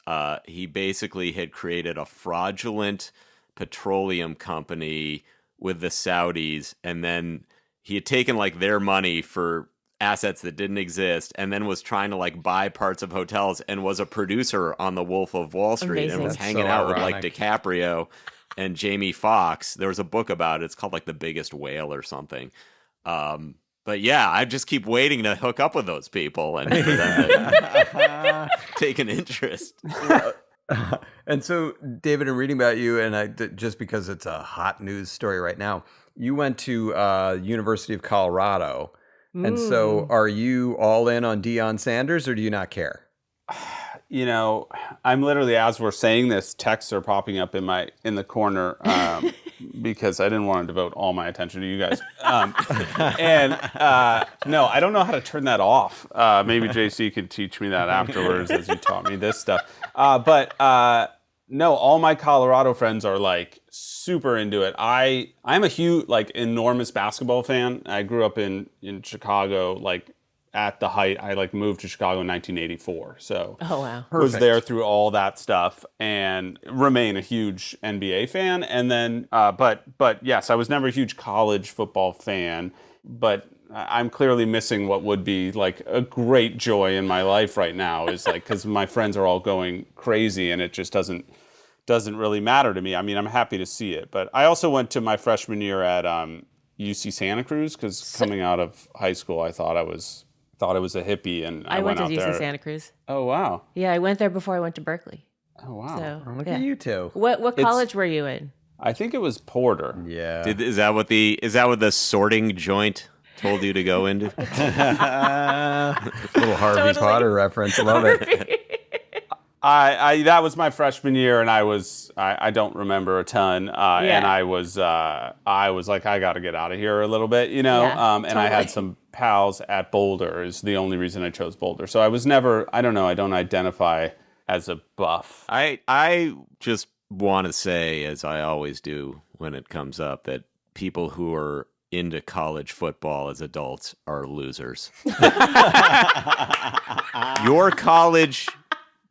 he basically had created a fraudulent petroleum company with the Saudis, and then he had taken, like, their money for assets that didn't exist, and then was trying to, like, buy parts of hotels, and was a producer on the Wolf of Wall Street. Amazing. And was hanging out with, like, DiCaprio and Jamie Foxx. There was a book about it. It's called, like, The Biggest Whale or something. But yeah, I just keep waiting to hook up with those people and for them to take an interest. And so, David, I'm reading about you, and just because it's a hot news story right now, you went to University of Colorado, and so are you all in on Deion Sanders, or do you not care? You know, I'm literally, as we're saying this, texts are popping up in the corner because I didn't want to devote all my attention to you guys. No, I don't know how to turn that off. Maybe JC could teach me that afterwards, as you taught me this stuff. No, all my Colorado friends are like super into it. I'm a huge, like, enormous basketball fan. I grew up in Chicago, like, at the height. I like moved to Chicago in 1984. So Oh, wow. Perfect. was there through all that stuff and remain a huge NBA fan. And then, but yes, I was never a huge college football fan, but I'm clearly missing what would be like a great joy in my life right now, is like, because my friends are all going crazy and it just doesn't really matter to me. I mean, I'm happy to see it, but I also went to my freshman year at UC Santa Cruz, because coming out of high school, I thought I was a hippie, and I went to out UC there. Santa Cruz. Oh wow! Yeah, I went there before I went to Berkeley. Oh wow! So, Look yeah. at you two. What college were you in? I think it was Porter. Yeah. Is that what the sorting joint told you to go into? Little Harvey Potter reference. Love it. I that was my freshman year, and I don't remember a ton, and I was like, I got to get out of here a little bit, you know. Yeah, and I had some pals at Boulder. Is the only reason I chose Boulder. So I was never, I don't know, I don't identify as a buff. I just want to say, as I always do when it comes up, that people who are into college football as adults are losers. Your college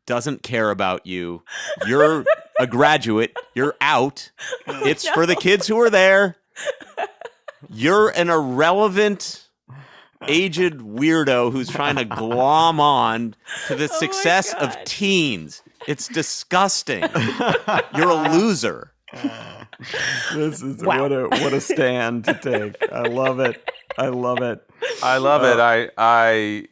doesn't care about you. You're a graduate. You're out. It's for the kids who are there. You're an irrelevant, aged weirdo who's trying to glom on to the success of teens. It's disgusting. You're a loser. This is what a stand to take. I love it. I love it. I love it. I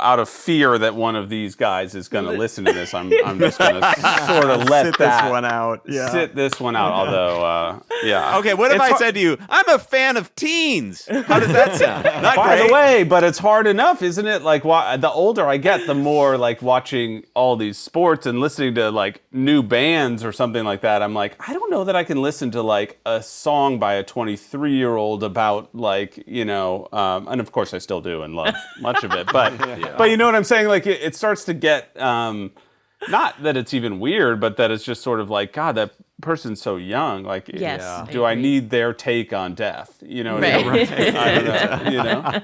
out of fear that one of these guys is going to listen to this, I'm just going to sort of let Sit this one out. Yeah. Sit this one out. Although, yeah. Okay, what if I said to you, I'm a fan of teens? How does that sound? Not By great. the way, but it's hard enough, isn't it? Like, the older I get, the more like watching all these sports and listening to like new bands or something like that. I'm like, I don't know that I can listen to like a song by a 23-year-old about like, and of course I still do and love much of it, but but you know what I'm saying? Like it starts to get not that it's even weird, but that it's just sort of like, God, that person's so young. Like, Yes, do I need their take on death? You know what I mean? Right. I don't know. You know?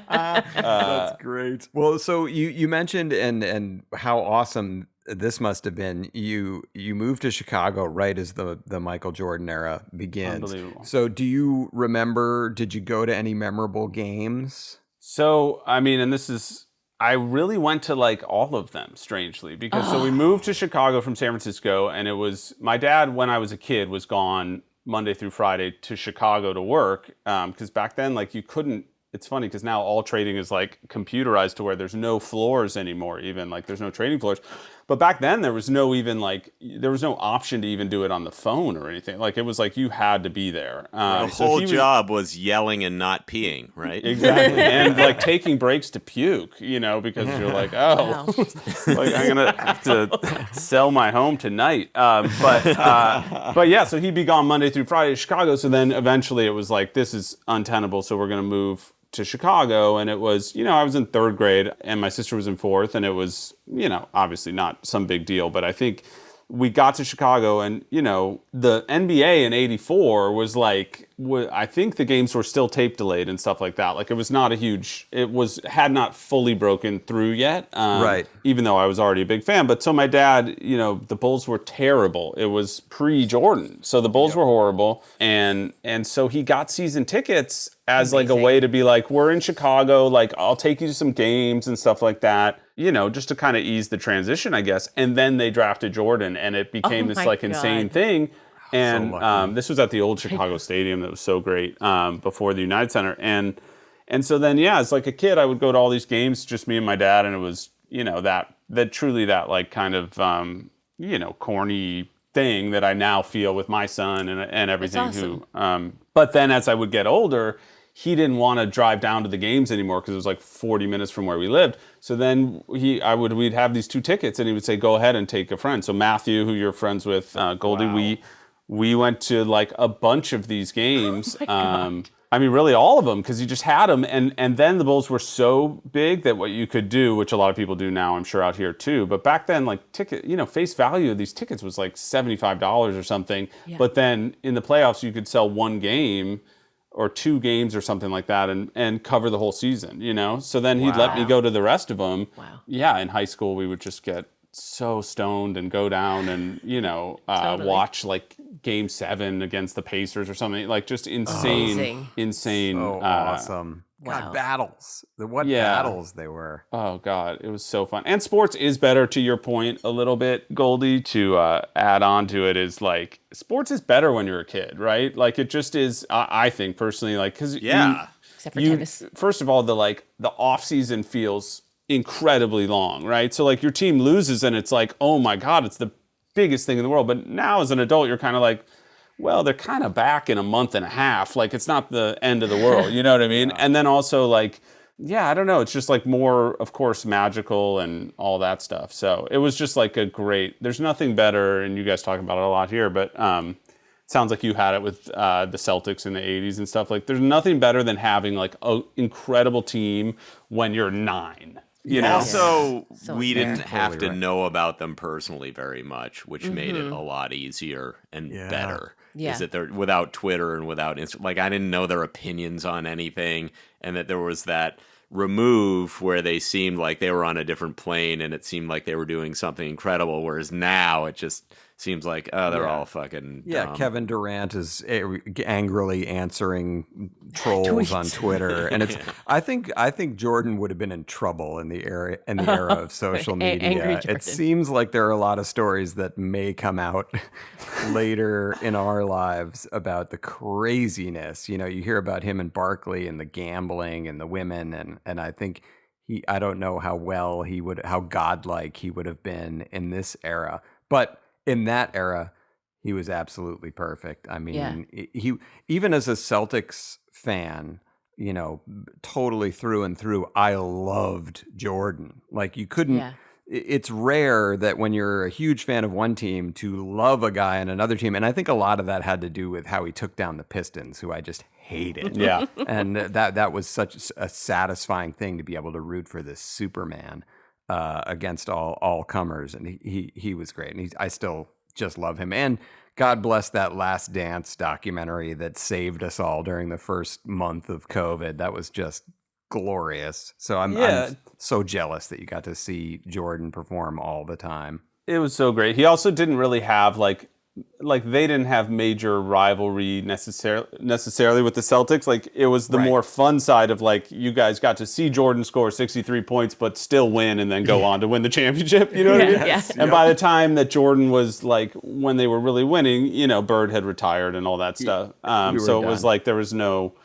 That's great. Well, so you mentioned and how awesome this must have been. You moved to Chicago right as the Michael Jordan era begins. Unbelievable. So do you remember, did you go to any memorable games? So, I mean, and I really went to like all of them, strangely, because so we moved to Chicago from San Francisco, and it was, my dad, when I was a kid, was gone Monday through Friday to Chicago to work, because back then, like, you couldn't, it's funny because now all trading is like computerized to where there's no floors anymore, even like there's no trading floors. But back then there was no option to even do it on the phone or anything. Like it was like you had to be there. The So whole he was- job was yelling and not peeing, right? Exactly. And like taking breaks to puke, because you're like, oh, like I'm going to have to sell my home tonight. But yeah, so he'd be gone Monday through Friday to Chicago. So then eventually it was like, this is untenable. So we're going to move to Chicago. And it was, I was in third grade and my sister was in fourth. And it was, obviously not some big deal. But I think we got to Chicago and, the NBA in '84 was like, I think the games were still tape delayed and stuff like that. Like it was not had not fully broken through yet. Right. Even though I was already a big fan. But so my dad, the Bulls were terrible. It was pre-Jordan. So the Bulls were horrible. And so he got season tickets as like a way to be like, we're in Chicago, like I'll take you to some games and stuff like that. Just to kind of ease the transition, I guess. And then they drafted Jordan and it became this like insane thing. And this was at the old Chicago Stadium that was so great before the United Center. And And so then, yeah, as like a kid, I would go to all these games, just me and my dad, and it was, that truly that like kind of, corny thing that I now feel with my son and everything. That's awesome. But then as I would get older, he didn't want to drive down to the games anymore because it was like 40 minutes from where we lived. So then we'd have these 2 tickets, and he would say, "Go ahead and take a friend." So Matthew, who you're friends with, Goldy, Wow. we went to like a bunch of these games. I mean, really all of them, because he just had them. And then the Bulls were so big that what you could do, which a lot of people do now, I'm sure out here too. But back then, like face value of these tickets was like $75 or something. Yeah. But then in the playoffs, you could sell 1 game or 2 games or something like that and cover the whole season, So then he'd let me go to the rest of them. Wow. Yeah, in high school, we would just get so stoned and go down and, Totally. watch like Game 7 against the Pacers or something. Like just insane. So awesome. Wow. God, battles. What Yeah. battles they were. Oh, God, it was so fun. And sports is better, to your point a little bit, Goldie, to add on to it, is like sports is better when you're a kid, right? Like it just is, I think personally, like, because Except for tennis. first of all, the off season feels incredibly long, right? So like your team loses and it's like, oh my God, it's the biggest thing in the world. But now as an adult, you're kind of like, well, they're kind of back in a month and a half. Like it's not the end of the world, you know what I mean? And then also like, yeah, I don't know. It's just like more, of course, magical and all that stuff. So it was just like there's nothing better, and you guys talk about it a lot here, but it sounds like you had it with the Celtics in the 80s and stuff. Like there's nothing better than having like an incredible team when you're 9. Also, So we fair. didn't have to Totally right. know about them personally very much, which made it a lot easier and better. Yeah. Is that there without Twitter and without like I didn't know their opinions on anything, and that there was that remove where they seemed like they were on a different plane, and it seemed like they were doing something incredible. Whereas now it just seems like they're all fucking dumb. Kevin Durant is angrily answering trolls on Twitter, and it's. I think Jordan would have been in trouble in the era of social media. Angry Jordan. It seems like there are a lot of stories that may come out later in our lives about the craziness. You hear about him and Barkley and the gambling and the women, and I think I don't know how godlike he would have been in this era, but. In that era, he was absolutely perfect. I mean, he even as a Celtics fan, totally through and through, I loved Jordan. Like you couldn't. Yeah. It's rare that when you're a huge fan of one team to love a guy on another team, and I think a lot of that had to do with how he took down the Pistons, who I just hated. Yeah. And that was such a satisfying thing to be able to root for this Superman. Against all comers, and he was great, and I still just love him. And God bless that Last Dance documentary that saved us all during the first month of COVID. That was just glorious. So I'm so jealous that you got to see Jordan perform all the time. It was so great. He also didn't really have like they didn't have major rivalry necessarily with the Celtics. Like it was the more fun side of like you guys got to see Jordan score 63 points but still win and then go on to win the championship. You know what I mean? Yeah. And by the time that Jordan was like when they were really winning, Bird had retired and all that stuff. So it was like there was no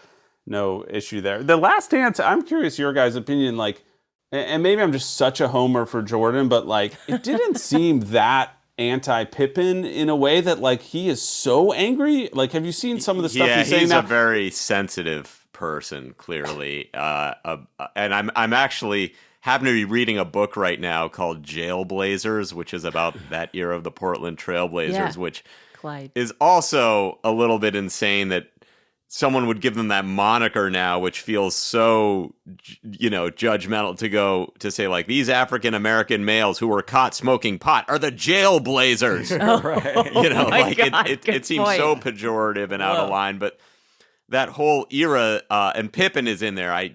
issue there. The Last Dance, I'm curious your guys' opinion, like, and maybe I'm just such a homer for Jordan, but like it didn't seem that anti-Pippen in a way that like he is so angry. Like, have you seen some of the stuff he's saying now? He's a very sensitive person, clearly. And I'm actually happen to be reading a book right now called Jailblazers, which is about that era of the Portland Trailblazers, which Clyde. is also a little bit insane that someone would give them that moniker now, which feels so, judgmental to say like these African American males who were caught smoking pot are the Jailblazers. God, it seems so pejorative and out of line, but that whole era, and Pippen is in there.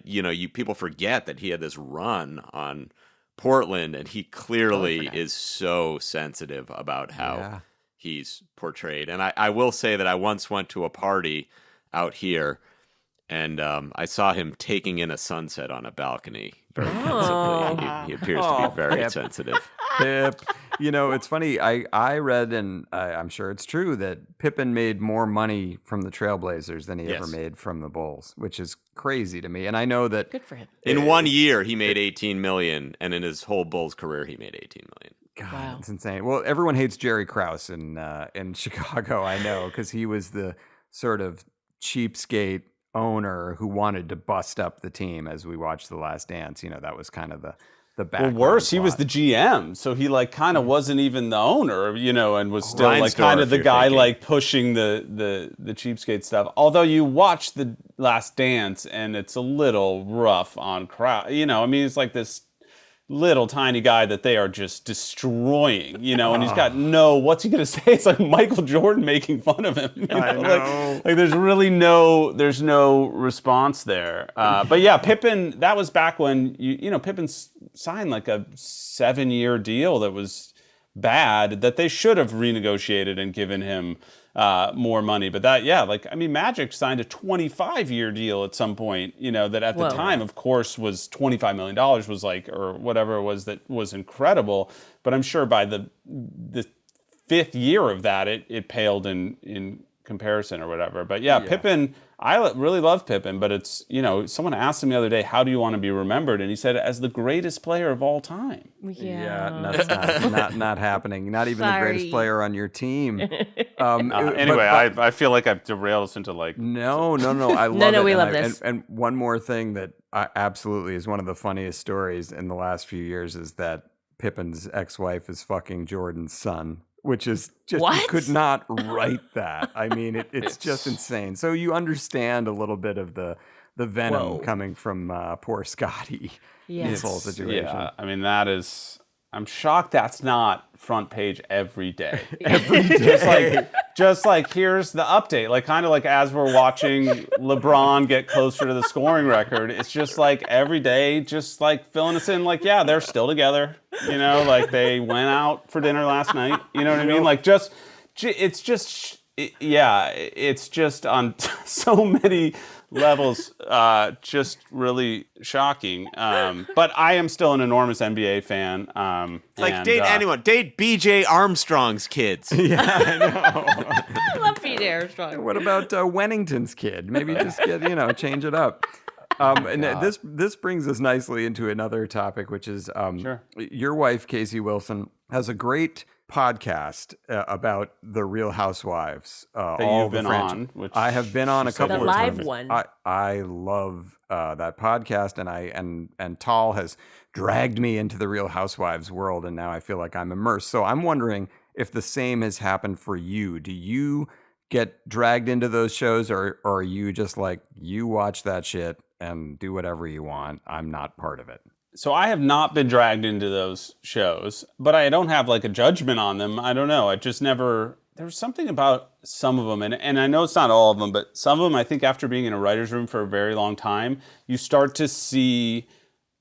People forget that he had this run on Portland, and he clearly is so sensitive about how he's portrayed. And I will say that I once went to a party out here, and I saw him taking in a sunset on a balcony very pensively. He appears to be very sensitive. Pip. You know, it's funny. I read, and I'm sure it's true, that Pippen made more money from the Trailblazers than he ever made from the Bulls, which is crazy to me. And I know that Good for him. In 1 year, he made $18 million, and in his whole Bulls career, he made $18 million. God, Wow. it's insane. Well, everyone hates Jerry Krause in Chicago, I know, because he was the sort of cheapskate owner who wanted to bust up the team. As we watched The Last Dance, you know, that was kind of the Well, background worse, he plot. was the GM, so he like kind of wasn't even the owner, you know, and was still like Reinsdorf, kind of the you're guy thinking. like pushing the cheapskate stuff. Although you watch The Last Dance and it's a little rough on crowd, you know. I mean, it's like this little tiny guy that they are just destroying, you know, and he's got what's he gonna say? It's like Michael Jordan making fun of him. You know? I know. Like there's really there's no response there. But yeah, Pippen, that was back when you know Pippen signed like a 7-year deal that was bad that they should have renegotiated and given him more money. But that, yeah, like, I mean, Magic signed a 25-year deal at some point, you know, that at the time, of course, was $25 million was like, or whatever it was, that was incredible. But I'm sure by the 5th year of that, it paled in comparison or whatever. But yeah, Pippen, I really love Pippen, but it's, you know, someone asked him the other day, how do you want to be remembered? And he said, as the greatest player of all time. Yeah, that's not happening. Not even the greatest Sorry. player on your team. Anyway, I feel like I've derailed us into like... No. I love it. we And love this. And one more thing that absolutely is one of the funniest stories in the last few years is that Pippen's ex-wife is fucking Jordan's son, which is just, you What? could not write that. I mean, it's just insane. So you understand a little bit of the venom coming from poor Scotty in Yes. this whole situation. Yeah, I mean, that is... I'm shocked that's not front page every day. Just like here's the update. Like kind of like as we're watching LeBron get closer to the scoring record, it's just like every day, just like filling us in. Like, yeah, they're still together. You know, like they went out for dinner last night. You know what I mean? Like it's just on so many levels, just really shocking. But I am still an enormous NBA fan. It's like date BJ Armstrong's kids. I love Pete Armstrong. What about Wennington's kid? Maybe just change it up. And this brings us nicely into another topic, which is your wife, Casey Wilson, has a great podcast about the Real Housewives. That all you've the been on, which I have been on a couple The of live times. one. I love that podcast, and Tal has dragged me into the Real Housewives world, and now I feel like I'm immersed. So I'm wondering if the same has happened for you. Do you get dragged into those shows, or are you just like, you watch that shit and do whatever you want? I'm not part of it. So I have not been dragged into those shows, but I don't have like a judgment on them. I don't know. I just never, there was something about some of them, and I know it's not all of them, but some of them, I think after being in a writer's room for a very long time, you start to see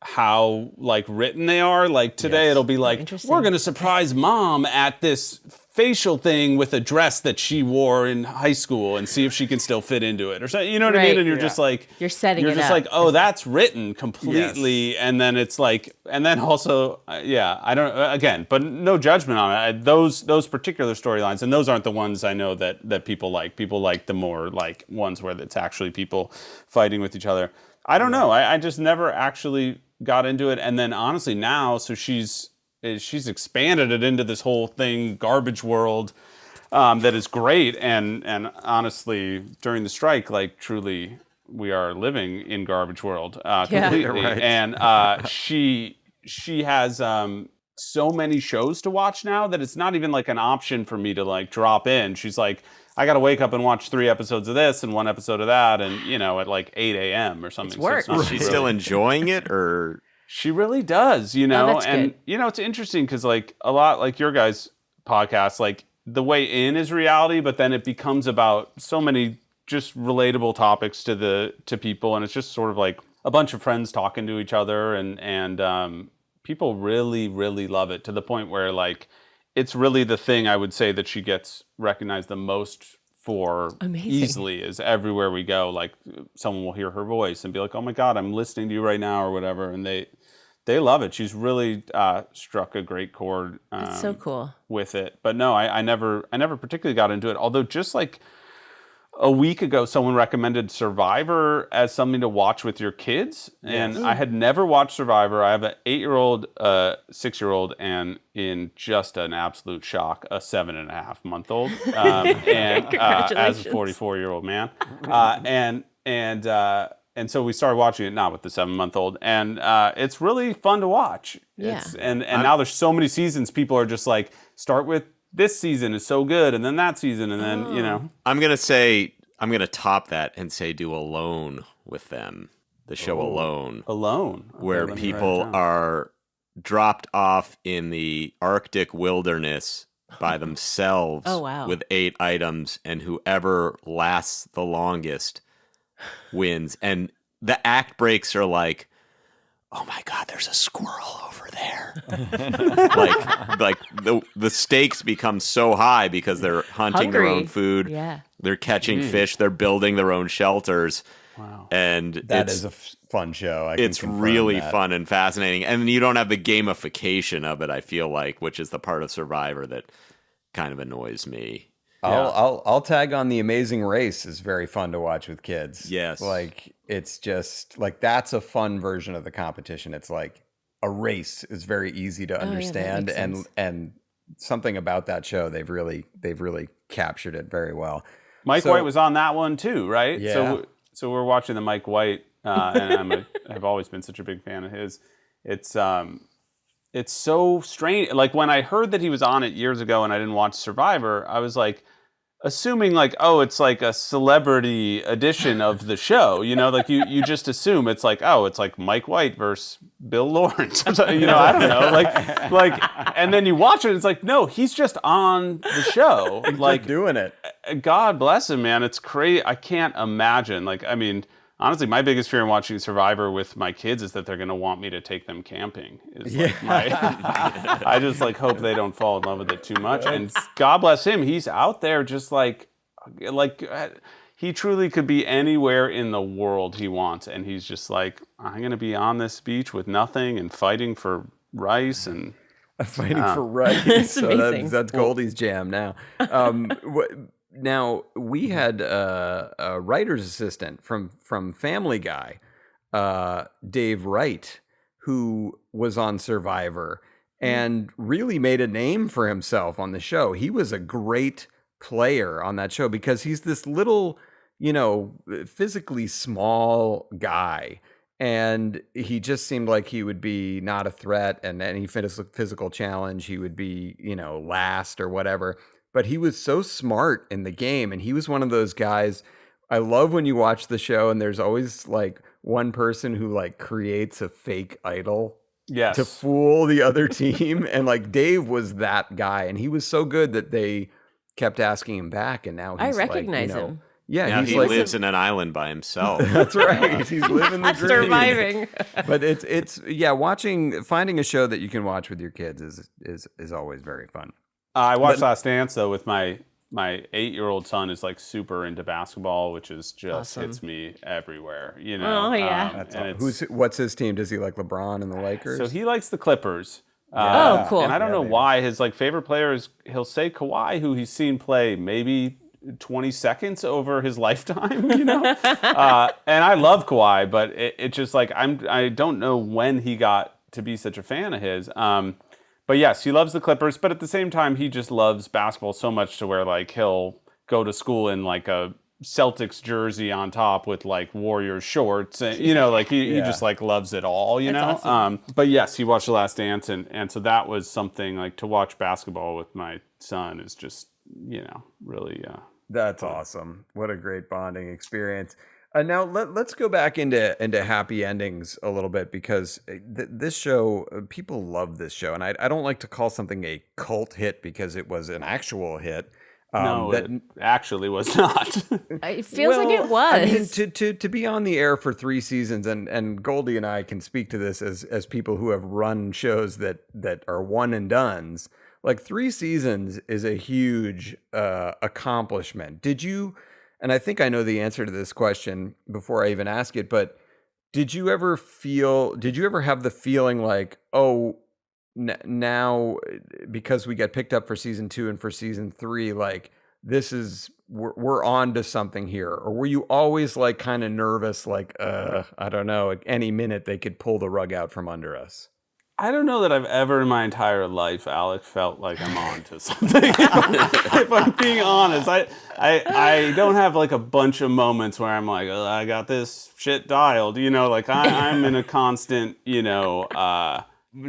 how like written they are. Like today it'll be like, interesting. we're going to surprise mom at this facial thing with a dress that she wore in high school and see if she can still fit into it or something. You know what I mean? Right. And you're just like, You're setting you're it just up. like, oh, that's written completely. And then it's like, and then also, I don't, again, but no judgment on it. Those particular storylines, and those aren't the ones I know that people like. People like the more like ones where it's actually people fighting with each other. I don't know. I just never actually got into it. And then honestly now, so she's expanded it into this whole thing, garbage world, that is great. And honestly, during the strike, like truly, we are living in garbage world completely. Right. And she has so many shows to watch now that it's not even like an option for me to like drop in. She's like, I got to wake up and watch 3 episodes of this and 1 episode of that, and at like 8 a.m. or something. It's work. not She's really- still enjoying it, or She really does, that's and good. it's interesting because like a lot like your guys' podcast, like the way in is reality, but then it becomes about so many just relatable topics to people, and it's just sort of like a bunch of friends talking to each other, and people really, really love it to the point where like it's really the thing I would say that she gets recognized the most for. Amazing. Easily is everywhere we go. Like someone will hear her voice and be like, "Oh my God, I'm listening to you right now," or whatever, and they they love it. She's really struck a great chord. That's so cool. With it. But no, I never particularly got into it. Although just like a week ago, someone recommended Survivor as something to watch with your kids. And I had never watched Survivor. I have an 8-year-old, 6-year-old, and in just an absolute shock, a 7.5-month-old. And as a 44-year-old man. And so we started watching it now with the 7-month-old. And it's really fun to watch. Yeah. And now there's so many seasons, people are just like, start with this season is so good, and then that season, and then, you know. I'm going to top that and say do Alone with them. The show Alone. Alone. Where people are dropped off in the Arctic wilderness by themselves with 8 items, and whoever lasts the longest wins. And the act breaks are like, oh my God, there's a squirrel over there. like the stakes become so high because they're hunting their own food. Yeah. They're catching fish. They're building their own shelters. Wow. And That is a fun show. It's really fun and fascinating. And you don't have the gamification of it, I feel like, which is the part of Survivor that kind of annoys me. I'll tag on The Amazing Race is very fun to watch with kids. Yes. Like it's just like that's a fun version of the competition. It's like a race is very easy to understand and something about that show they've really captured it very well. Mike White was on that one too, right? Yeah. So we're watching the Mike White and I've always been such a big fan of his. It's so strange. Like when I heard that he was on it years ago and I didn't watch Survivor, I was like assuming like, oh, it's like a celebrity edition of the show, you know, like you just assume it's like, oh, it's like Mike White versus Bill Lawrence, you know, I don't know, like, and then you watch it, it's like, no, he's just on the show, like doing it. God bless him, man. It's crazy. I can't imagine. Like, I mean, honestly, my biggest fear in watching Survivor with my kids is that they're going to want me to take them camping. I just like hope they don't fall in love with it too much. And God bless him, he's out there just like he truly could be anywhere in the world he wants, and he's just like, I'm going to be on this beach with nothing and fighting for rice and fighting for rice. It's amazing. That's Goldy's jam now. Now, we had a writer's assistant from Family Guy, Dave Wright, who was on Survivor and really made a name for himself on the show. He was a great player on that show because he's this little, you know, physically small guy. And he just seemed like he would be not a threat, and any physical challenge, he would be, you know, last or whatever. But he was so smart in the game, and he was one of those guys. I love when you watch the show and there's always like one person who like creates a fake idol to fool the other team. And like Dave was that guy, and he was so good that they kept asking him back. And now he's I recognize him. Yeah, now he's he like, lives in an island by himself. That's right. He's living the dream. Surviving. But it's finding a show that you can watch with your kids is always very fun. I watched Last Dance though with my 8-year-old son is like super into basketball, which is just awesome. hits me everywhere. You know. Oh yeah. What's his team? Does he like LeBron and the Lakers? So he likes the Clippers. Oh, cool. And I don't know why his like favorite player is, he'll say Kawhi, who he's seen play maybe 20 seconds over his lifetime, you know? And I love Kawhi, but it just like, I don't know when he got to be such a fan of his. But yes, he loves the Clippers, but at the same time, he just loves basketball so much to where like he'll go to school in like a Celtics jersey on top with like Warriors shorts, and you know, like he just like loves it all, you know. Awesome. But yes, he watched The Last Dance, and so that was something like to watch basketball with my son is just, you know, really. That's awesome. What a great bonding experience. Now let's go back into happy endings a little bit, because this show, people love this show, and I don't like to call something a cult hit because it was an actual hit. No, it actually was not. It feels like it was. I mean, to be on the air for 3 seasons, and Goldy and I can speak to this as people who have run shows that are one and dones. Like 3 seasons is a huge accomplishment. Did you? And I think I know the answer to this question before I even ask it, but Did you ever have the feeling like, oh, now because we got picked up for season 2 and for season 3, like we're on to something here? Or were you always like kind of nervous, like, I don't know, at any minute they could pull the rug out from under us? I don't know that I've ever in my entire life, Alec, felt like I'm on to something. if I'm being honest, I don't have like a bunch of moments where I'm like, oh, I got this shit dialed. Like I'm in a constant,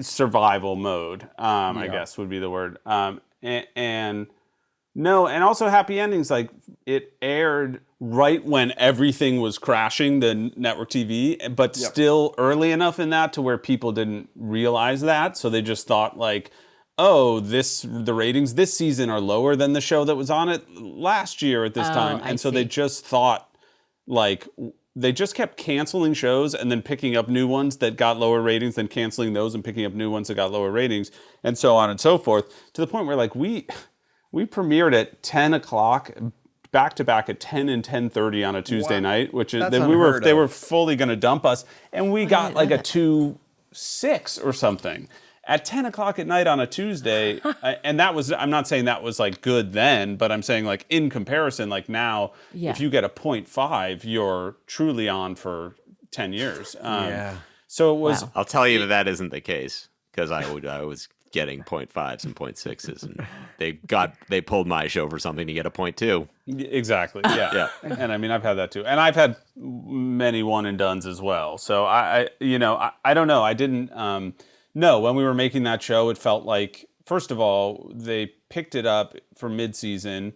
survival mode. I guess would be the word. And no, and also Happy Endings, like it aired right when everything was crashing, the network TV, but still early enough in that to where people didn't realize that. So they just thought like, oh, the ratings this season are lower than the show that was on it last year at this time. And so they just thought like, they just kept canceling shows and then picking up new ones that got lower ratings, then canceling those and picking up new ones that got lower ratings, and so on and so forth, to the point where like we premiered at 10 o'clock, back to back at 10 and 10:30 on a Tuesday night, which is they were fully going to dump us, and we got like a 2.6 or something at 10 o'clock at night on a Tuesday. And that was, I'm not saying that was like good then, but I'm saying like in comparison, like now, if you get a 0.5, you're truly on for 10 years. So it was. Wow. I'll tell you that isn't the case, because I was getting 0.5s and 0.6s, and they pulled my show for something to get a 0.2. Exactly. Yeah. And I mean, I've had that too, and I've had many one and dones as well. So I don't know. I didn't no. When we were making that show, it felt like, first of all, they picked it up for mid-season,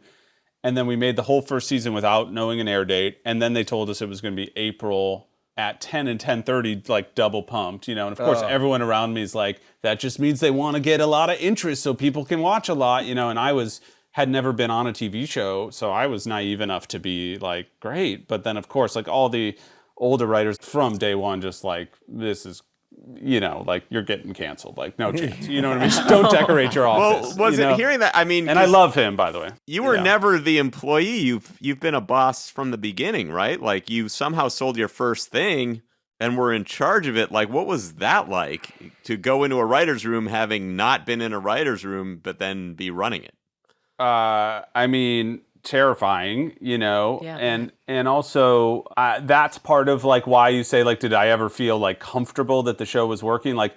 and then we made the whole first season without knowing an air date, and then they told us it was going to be April at 10 and 10:30, like double pumped, and of course everyone around me is like, that just means they want to get a lot of interest so people can watch a lot, and I had never been on a TV show, so I was naive enough to be like, great. But then of course, like all the older writers from day one, just like, this is, like you're getting canceled, like no chance, you know what I mean? Don't decorate your office. Well, was it hearing that? I mean, and I love him, by the way. You were never the employee. You've been a boss from the beginning, right? Like you somehow sold your first thing and were in charge of it. Like, what was that like to go into a writer's room having not been in a writer's room, but then be running it? I mean, terrifying, and also that's part of like why you say like, did I ever feel like comfortable that the show was working? Like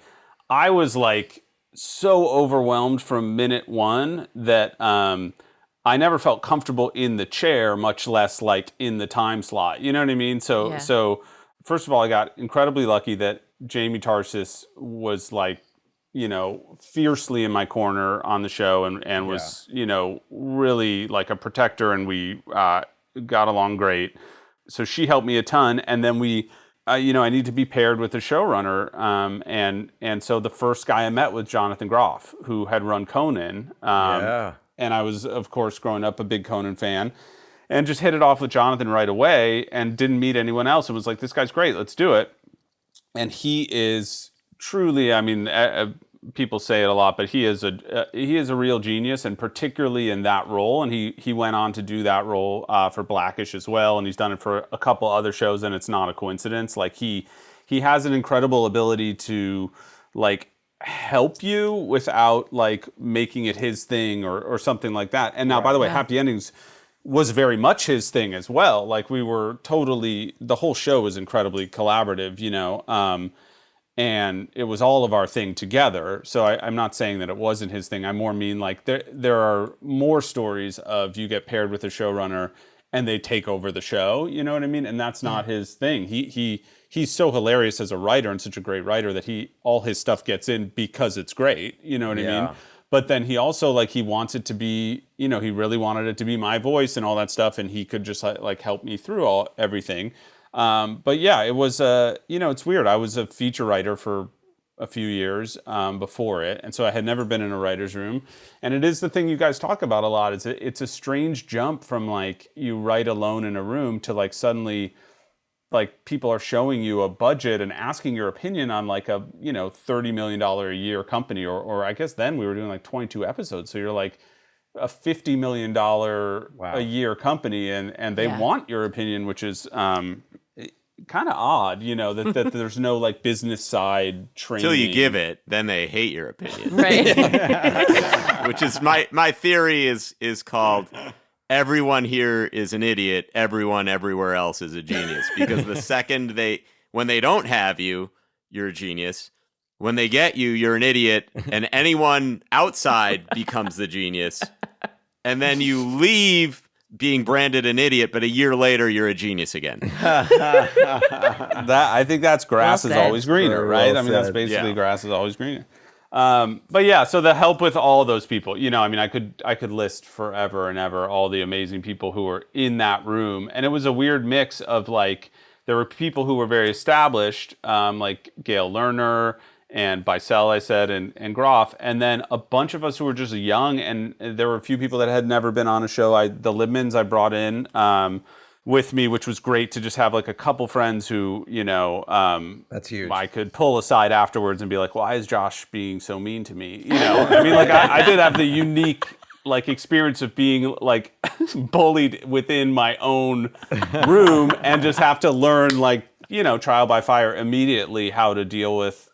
I was like so overwhelmed from minute one that I never felt comfortable in the chair, much less like in the time slot. You know what I mean? So first of all, I got incredibly lucky that Jamie Tarsis was like, fiercely in my corner on the show and was, really like a protector, and we got along great. So she helped me a ton. And then I need to be paired with a showrunner. And so the first guy I met was Jonathan Groff, who had run Conan. And I was, of course, growing up a big Conan fan, and just hit it off with Jonathan right away and didn't meet anyone else. And was like, this guy's great, let's do it. And he is truly, I mean, people say it a lot, but he is a real genius, and particularly in that role. And he went on to do that role for Blackish as well, and he's done it for a couple other shows, and it's not a coincidence. Like he has an incredible ability to like help you without like making it his thing or something like that. And now, by the way, Happy Endings was very much his thing as well. Like we were totally, the whole show was incredibly collaborative, and it was all of our thing together. So I'm not saying that it wasn't his thing. I more mean like there are more stories of you get paired with a showrunner and they take over the show. You know what I mean? And that's not his thing. He's so hilarious as a writer and such a great writer that all his stuff gets in because it's great. You know what I mean? But then he also like he wants it to be, he really wanted it to be my voice and all that stuff, and he could just like help me through everything. But yeah, it was, it's weird. I was a feature writer for a few years before it, and so I had never been in a writer's room. And it is the thing you guys talk about a lot. It's a strange jump from like you write alone in a room to like suddenly like people are showing you a budget and asking your opinion on like a $30 million a year company, or I guess then we were doing like 22 episodes. So you're like a $50 million a year company, and they want your opinion, which is kind of odd, that there's no like business side training. Till you give it, then they hate your opinion. Right. Which is my theory is called everyone here is an idiot, everyone everywhere else is a genius. Because the second when they don't have you, you're a genius. When they get you, you're an idiot, and anyone outside becomes the genius. And then you leave being branded an idiot, but a year later you're a genius again. I think that's grass Well is said. always greener, Very right? well I mean, that's said. basically Yeah. grass is always greener. But yeah, so the help with all those people, I mean, I could list forever and ever all the amazing people who were in that room, and it was a weird mix of like there were people who were very established, like Gail Lerner and Bicel, I said, and Groff, and then a bunch of us who were just young, and there were a few people that had never been on a show. The Libmans I brought in with me, which was great to just have like a couple friends who, That's huge. I could pull aside afterwards and be like, why is Josh being so mean to me? I mean, like I did have the unique like experience of being like bullied within my own room and just have to learn like, trial by fire immediately how to deal with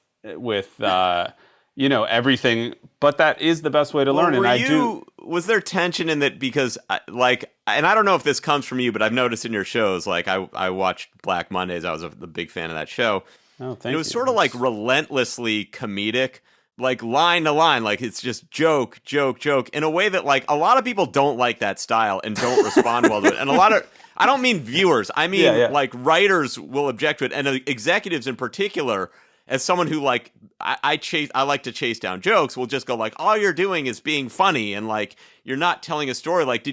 everything, but that is the best way to learn. Was there tension in that? Because and I don't know if this comes from you, but I've noticed in your shows, like I watched Black Mondays. I was a big fan of that show. Oh, thank And it was you. sort of like relentlessly comedic, like line to line, like it's just joke, joke, joke in a way that like a lot of people don't like that style and don't respond well to it. And I don't mean viewers. I mean, like writers will object to it, and executives in particular. As someone who like I like to chase down jokes, will just go like, all you're doing is being funny, and like you're not telling a story. Like,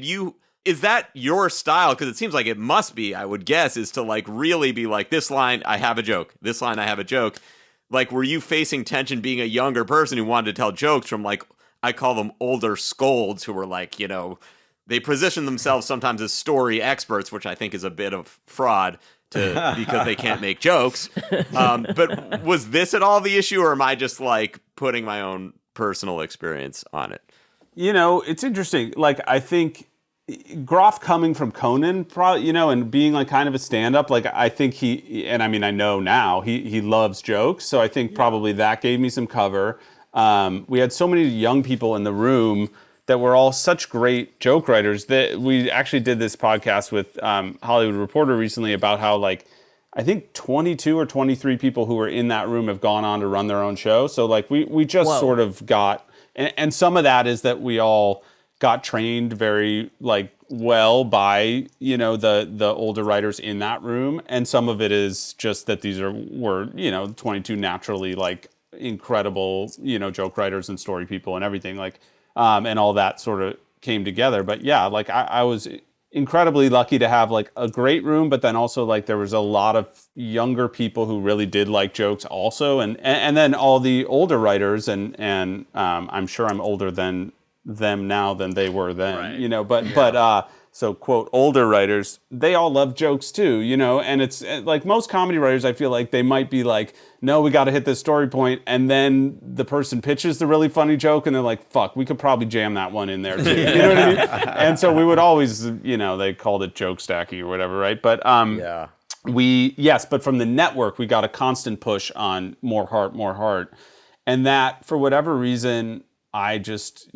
is that your style? Because it seems like it must be. I would guess is to like really be like, this line I have a joke, this line I have a joke. Like, were you facing tension being a younger person who wanted to tell jokes from like I call them older scolds who were like they position themselves sometimes as story experts, which I think is a bit of fraud. Because they can't make jokes. But was this at all the issue, or am I just like putting my own personal experience on it? It's interesting. Like, I think Groff coming from Conan, probably, and being like kind of a stand-up, like I think I know now he loves jokes. So I think probably that gave me some cover. We had so many young people in the room that were all such great joke writers that we actually did this podcast with Hollywood Reporter recently about how like I think 22 or 23 people who were in that room have gone on to run their own show. So like we just sort of got, and some of that is that we all got trained very like well by the older writers in that room, and some of it is just that these were 22 naturally like incredible joke writers and story people and everything like. And all that sort of came together. But yeah, like I was incredibly lucky to have like a great room, but then also like there was a lot of younger people who really did like jokes also. And then all the older writers and I'm sure I'm older than them now than they were then, Right. but so quote, older writers, they all love jokes too, and it's like most comedy writers, I feel like they might be like, no, we got to hit this story point. And then the person pitches the really funny joke and they're like, fuck, we could probably jam that one in there too. You know what I mean? And so we would always, they called it joke stacking or whatever. Right. But, but from the network, we got a constant push on more heart. And that for whatever reason, I just,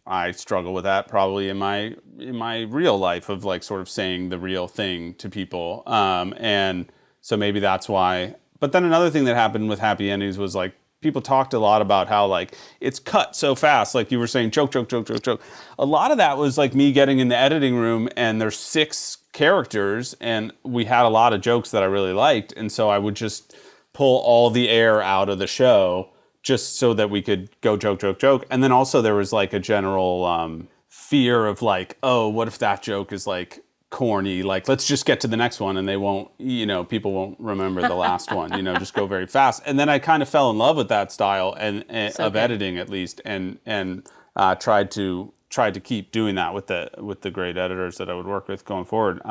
I struggle with that probably in my real life of like sort of saying the real thing to people. And so maybe that's why. But then another thing that happened with Happy Endings was like people talked a lot about how like it's cut so fast. Like you were saying, joke. A lot of that was like me getting in the editing room and there's 6 characters and we had a lot of jokes that I really liked. And so I would just pull all the air out of the show just so that we could go joke. And then also there was like a general fear of like, oh, what if that joke is like corny? Like, let's just get to the next one and they won't, people won't remember the last one, just go very fast. And then I kind of fell in love with that style and of editing at least and tried to keep doing that with the great editors that I would work with going forward.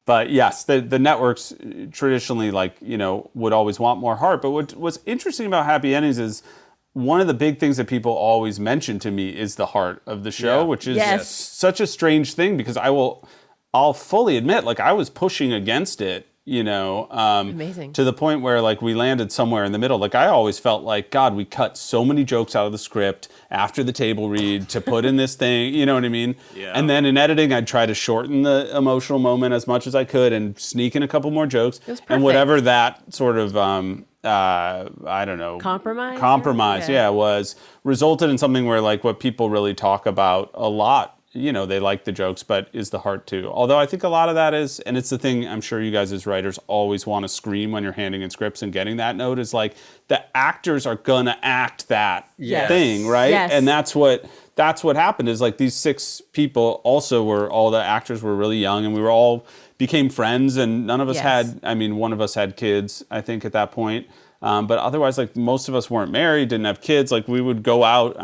But yes, the networks traditionally would always want more heart. But what's interesting about Happy Endings is one of the big things that people always mention to me is the heart of the show, which is such a strange thing because I'll fully admit, like I was pushing against it Amazing. To the point where like we landed somewhere in the middle. Like I always felt like, God, we cut so many jokes out of the script after the table read to put in this thing, you know what I mean? Yeah. And then in editing, I'd try to shorten the emotional moment as much as I could and sneak in a couple more jokes. It was perfect. And whatever that sort of, I don't know. Compromise? Yeah, was resulted in something where like what people really talk about a lot, they like the jokes, but is the heart too. Although I think a lot of that is, and it's the thing I'm sure you guys as writers always want to scream when you're handing in scripts and getting that note is like the actors are gonna act that thing, right? Yes. And that's what happened is like these 6 people also all the actors were really young and we were all became friends and none of us one of us had kids, I think at that point. But otherwise, like most of us weren't married, didn't have kids. Like we would go out.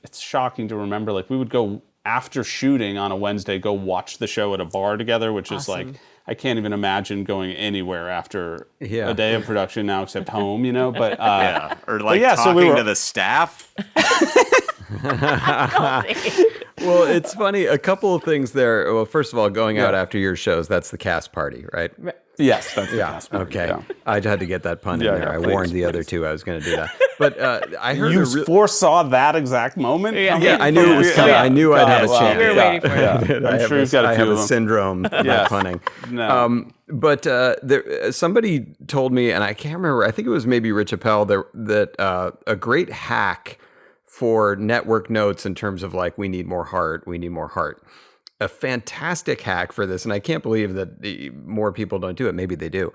It's shocking to remember. Like we would go after shooting on a Wednesday, go watch the show at a bar together, which is like, I can't even imagine going anywhere after a day of production now, except home, but or like talking to the staff. Well, it's funny. A couple of things there. Well, first of all, going out after your shows, that's the Caspe Party, right? Yes, that's the Caspe Party. Okay. Yeah. I had to get that pun in there. I warned the other two I was going to do that. But I heard You foresaw that exact that Yeah, I knew it was coming. I knew I'd have a chance. We were waiting for it. I'm sure you've got a few I have of a them. syndrome about punning. No. But somebody told me, and I can't remember, I think it was maybe Rich Appel, that a great hack for network notes in terms of like, we need more heart. A fantastic hack for this, and I can't believe that more people don't do it, maybe they do,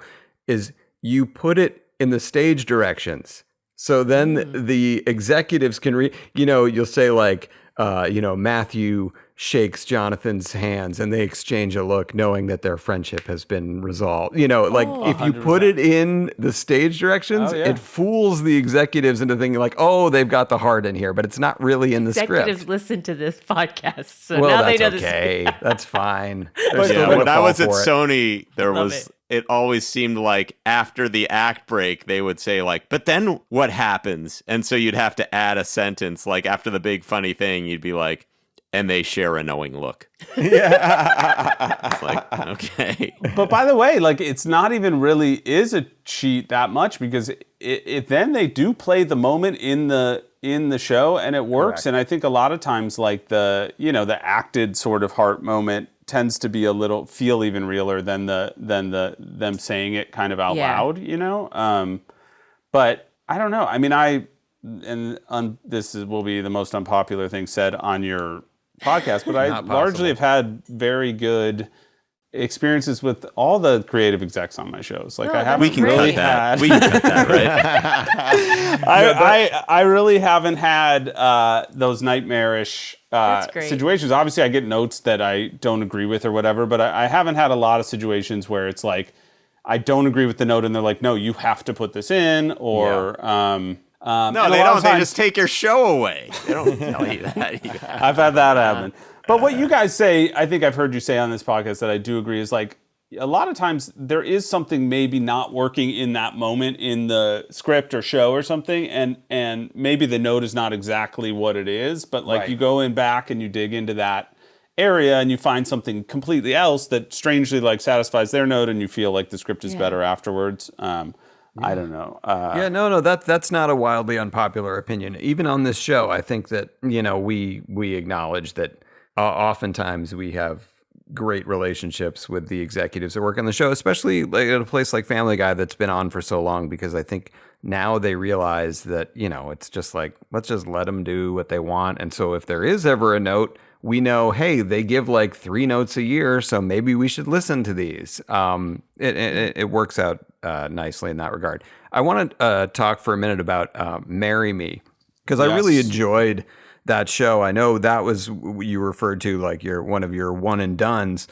is you put it in the stage directions. So then the executives can you'll say like, Matthew shakes Jonathan's hands and they exchange a look knowing that their friendship has been resolved. If you put it in the stage directions, it fools the executives into thinking like, oh, they've got the heart in here, but it's not really in the Executives script. listen to this podcast, so Well, now they that's know okay. That's fine. When I was at Sony, Love it always seemed like after the act break, they would say like, but then what happens? And so you'd have to add a sentence, like after the big funny thing, you'd be like, and they share a knowing look. It's like, okay. But by the way, like it's not even really is a cheat that much because it then they do play the moment in the show and it works. Correct. And I think a lot of times like the acted sort of heart moment tends to be feel even realer than them saying it kind of out loud, But I don't know. This will be the most unpopular thing said on your podcast, but I largely have had very good experiences with all the creative execs on my shows. Like I haven't really had. We can cut that, right? I really haven't had those nightmarish situations. Obviously, I get notes that I don't agree with or whatever, but I haven't had a lot of situations where it's like I don't agree with the note and they're like, no, you have to put this in, or no, they don't. They just take your show away. They don't tell you that. I've had that happen. But what you guys say, I think I've heard you say on this podcast that I do agree is like a lot of times there is something maybe not working in that moment in the script or show or something, and maybe the note is not exactly what it is, but like you go in back and you dig into that area and you find something completely else that strangely like satisfies their note and you feel like the script is better afterwards. I don't know. That's not a wildly unpopular opinion. Even on this show, I think that, we acknowledge that oftentimes we have great relationships with the executives that work on the show, especially like at a place like Family Guy that's been on for so long, because I think now they realize that, it's just like, let's just let them do what they want. And so if there is ever a note, we know, hey, they give like 3 notes a year, so maybe we should listen to these. It works out nicely in that regard. I want to talk for a minute about Marry Me, because I really enjoyed that show. I know that was you referred to like one of your one and dones.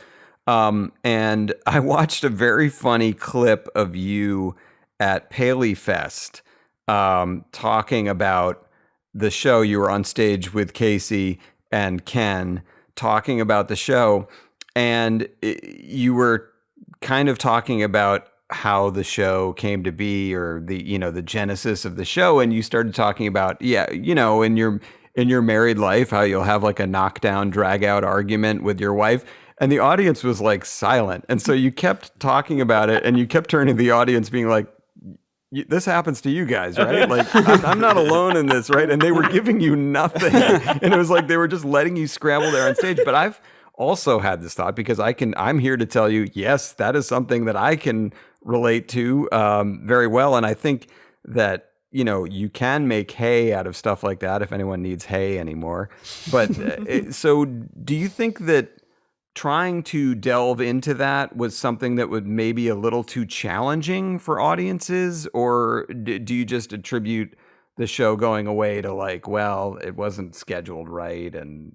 And I watched a very funny clip of you at Paley Fest talking about the show. You were on stage with Casey and Ken talking about the show, and you were kind of talking about how the show came to be, or the genesis of the show, and you started talking about in your married life how you'll have like a knockdown drag out argument with your wife. and the audience was like silent. And so you kept talking about it, and you kept turning to the audience being like, this happens to you guys, right? Like, I'm not alone in this, right? And they were giving you nothing. And it was like they were just letting you scramble there on stage. But I've also had this thought, because I'm here to tell you, yes, that is something that I can relate to very well. And I think that, you can make hay out of stuff like that, if anyone needs hay anymore. But so do you think that trying to delve into that was something that would maybe a little too challenging for audiences? Or do you just attribute the show going away to like, well, it wasn't scheduled right, and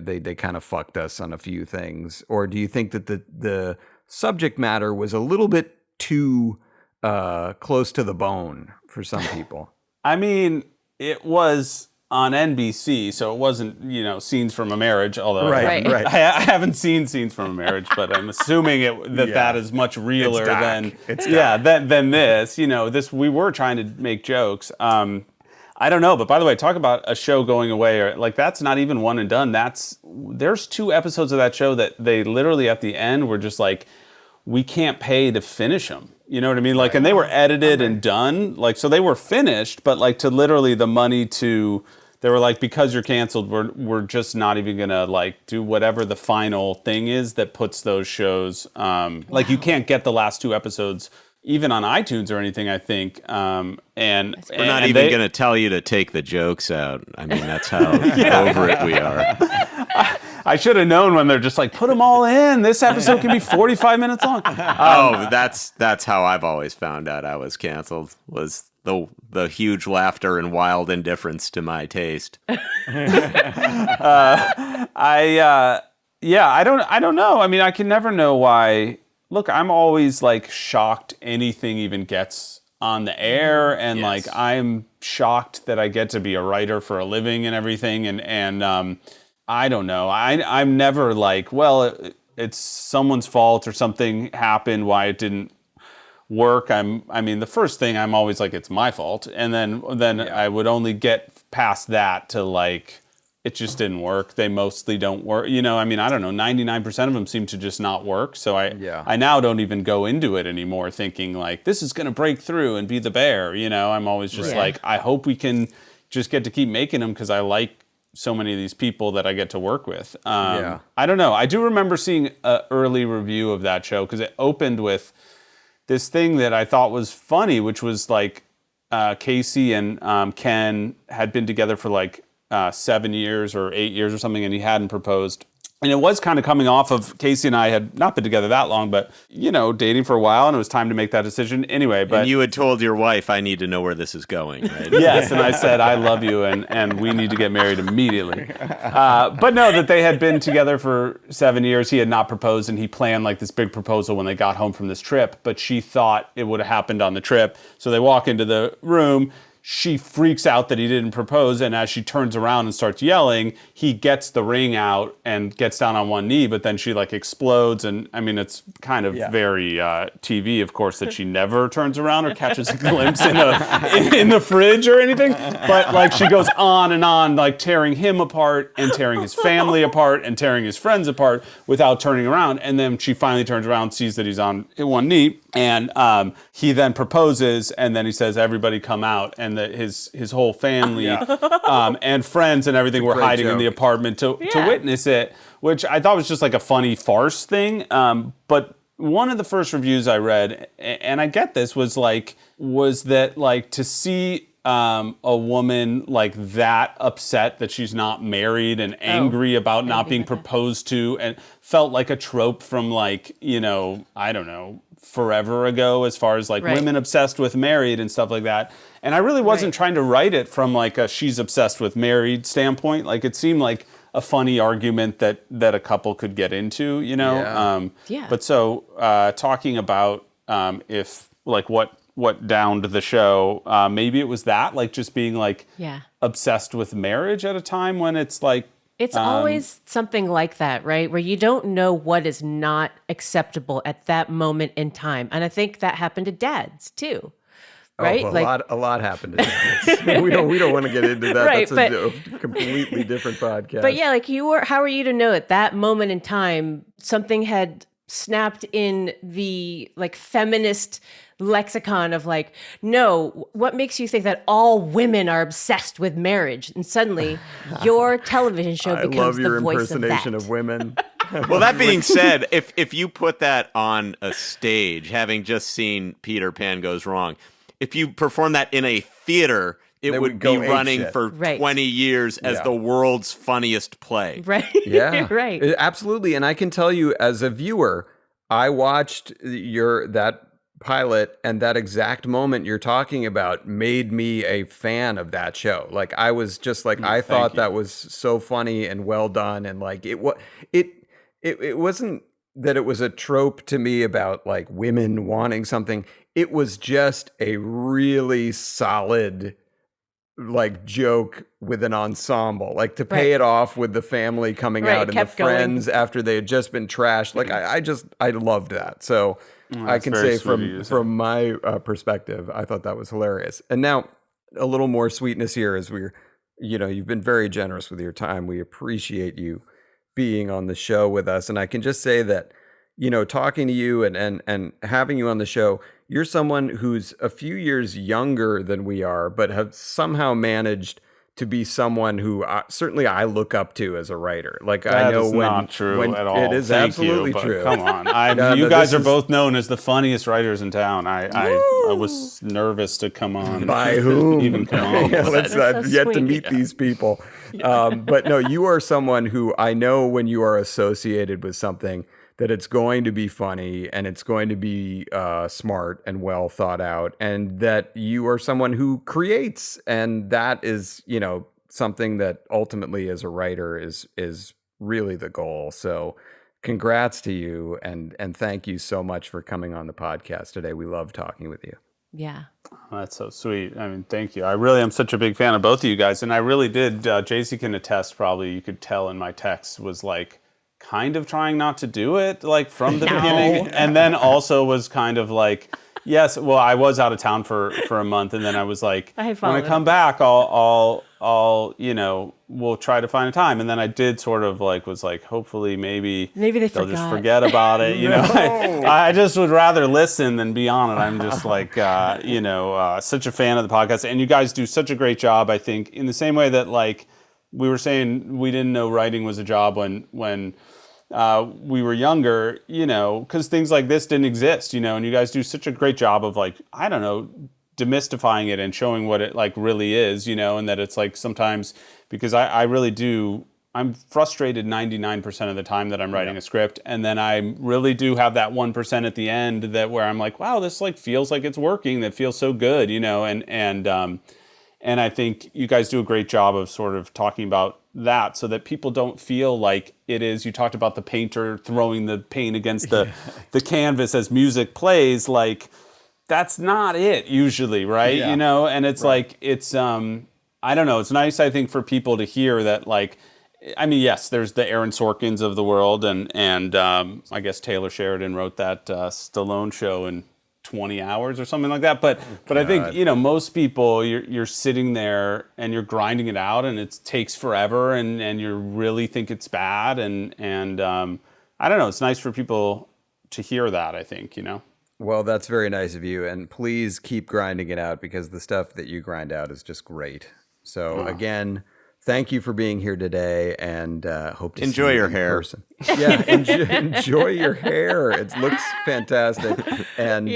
they kind of fucked us on a few things? Or do you think that the subject matter was a little bit too close to the bone for some people? I mean, it was on NBC, so it wasn't, Scenes from a Marriage, although right. I haven't seen Scenes from a Marriage, but I'm assuming that is much realer than this. We were trying to make jokes. I don't know, but by the way, talk about a show going away, or like, that's not even one and done. There's 2 episodes of that show that they literally at the end were just like, we can't pay to finish them. You know what I mean? Like, and they were edited and done, like, so they were finished, but like, to literally the money they were like, because you're canceled, we're just not even gonna like do whatever the final thing is that puts those shows, like, you can't get the last 2 episodes even on iTunes or anything, I think. And we're not even going to tell you to take the jokes out. I mean, that's how over it we are. I should have known when they're just like, put them all in. This episode can be 45 minutes long. That's how I've always found out I was canceled, was the huge laughter and wild indifference to my taste. I don't know. I mean, I can never know why. Look, I'm always like shocked anything even gets on the air, and like, I'm shocked that I get to be a writer for a living and everything, and I don't know. I'm never like, well, it's someone's fault or something happened why it didn't work. I mean, the first thing I'm always like, it's my fault, and then I would only get past that to like, it just didn't work. They mostly don't work. I mean, I don't know, 99% of them seem to just not work. So I now don't even go into it anymore thinking like, this is going to break through and be the bear. I'm always just like, I hope we can just get to keep making them, because I like so many of these people that I get to work with. I don't know. I do remember seeing an early review of that show, because it opened with this thing that I thought was funny, which was like Casey and Ken had been together for like 7 years or 8 years or something, and he hadn't proposed. And it was kind of coming off of Casey and I had not been together that long, but, dating for a while, and it was time to make that decision anyway. But and you had told your wife, I need to know where this is going, right? Yes, and I said, I love you, and we need to get married immediately. But no, that they had been together for 7 years. He had not proposed, and he planned like this big proposal when they got home from this trip, but she thought it would have happened on the trip. So they walk into the room. She freaks out that he didn't propose, and as she turns around and starts yelling, he gets the ring out and gets down on one knee, but then she like explodes, and I mean, it's kind of very TV, of course, that she never turns around or catches a glimpse in the fridge or anything, but like, she goes on, like tearing him apart and tearing his family apart and tearing his friends apart without turning around, and then she finally turns around, sees that he's on one knee, and he then proposes, and then he says, everybody come out, and that his whole family and friends and everything were hiding in the apartment to witness it, which I thought was just like a funny farce thing. But one of the first reviews I read, and I get this, was that like, to see a woman like that upset that she's not married and angry about not being proposed to, and felt like a trope from like, I don't know, forever ago, as far as like women obsessed with married and stuff like that. And I really wasn't trying to write it from like a she's obsessed with married standpoint. Like, it seemed like a funny argument that a couple could get into, But so talking about if like what downed the show, maybe it was that, like, just being like obsessed with marriage at a time when it's like, it's always something like that, right? Where you don't know what is not acceptable at that moment in time. And I think that happened to dads too. right? Oh, a lot happened. We don't want to get into that. Right, That's a completely different podcast. But yeah, like how are you to know at that moment in time something had snapped in the like feminist lexicon of like, no, what makes you think that all women are obsessed with marriage? And suddenly your television show I becomes love your the voice of impersonation that. of women. Well, that being said, if you put that on a stage, having just seen Peter Pan Goes Wrong, if you perform that in a theater, it They would would be go running apeshit. for Right. 20 years as Yeah. the world's funniest play. Right. Yeah, right. Absolutely. And I can tell you, as a viewer, I watched that pilot, and that exact moment you're talking about made me a fan of that show. Like I was just like, I thought you. that was so funny and well done, and like it wasn't that it was a trope to me about like women wanting something. It was just a really solid like joke with an ensemble, like to pay Right. it off with the family coming Right, out and the kept going. friends after they had just been trashed. Like I loved that. So I that's can very say sweet of you to say. from my perspective, I thought that was hilarious. And now a little more sweetness here as you've been very generous with your time. We appreciate you being on the show with us. And I can just say that, talking to you and having you on the show, you're someone who's a few years younger than we are, but have somehow managed to be someone who certainly I look up to as a writer. Like I That know is not true at all. It is Thank absolutely you, but true. Come on, No, you guys this are is- both known as the funniest writers in town. I was nervous to come on. By whom? Even come on. Yeah, let's That is I've so yet to sweet. meet these people. But no, you are someone who I know when you are associated with something that it's going to be funny and it's going to be smart and well thought out, and that you are someone who creates, and that is, something that ultimately as a writer is really the goal. So congrats to you, and thank you so much for coming on the podcast today. We love talking with you. Yeah. That's so sweet. I mean, thank you. I really am such a big fan of both of you guys, and I really did. JC can attest. Probably you could tell in my text was like kind of trying not to do it like from the beginning, and then also was kind of like, yes. Well, I was out of town for a month, and then I was like, I when followed I come back, I'll we'll try to find a time. And then I did sort of like was like, hopefully maybe they they'll forgot. just forget about it. I just would rather listen than be on it. I'm just like such a fan of the podcast, and you guys do such a great job. I think in the same way that like we were saying, we didn't know writing was a job when we were younger, because things like this didn't exist, and you guys do such a great job of like, I don't know, demystifying it and showing what it like really is, and that it's like sometimes, because I really do, I'm frustrated 99% of the time that I'm writing a script, and then I really do have that 1% at the end that where I'm like, wow, this like feels like it's working, that feels so good, and I think you guys do a great job of sort of talking about that so that people don't feel like it is. You talked about the painter throwing the paint against the canvas as music plays. Like, that's not it usually, right? Yeah. And it's like, it's, I don't know. It's nice, I think, for people to hear that, like, I mean, yes, there's the Aaron Sorkins of the world, and I guess Taylor Sheridan wrote that Stallone show in 20 hours or something like that. But I think, most people, you're sitting there and you're grinding it out, and it takes forever, and you really think it's bad. And I don't know, it's nice for people to hear that, I think, Well, that's very nice of you, and please keep grinding it out, because the stuff that you grind out is just great. So again, thank you for being here today, and hope to Enjoy see you your in hair. person. Yeah, enjoy your hair. It looks fantastic, and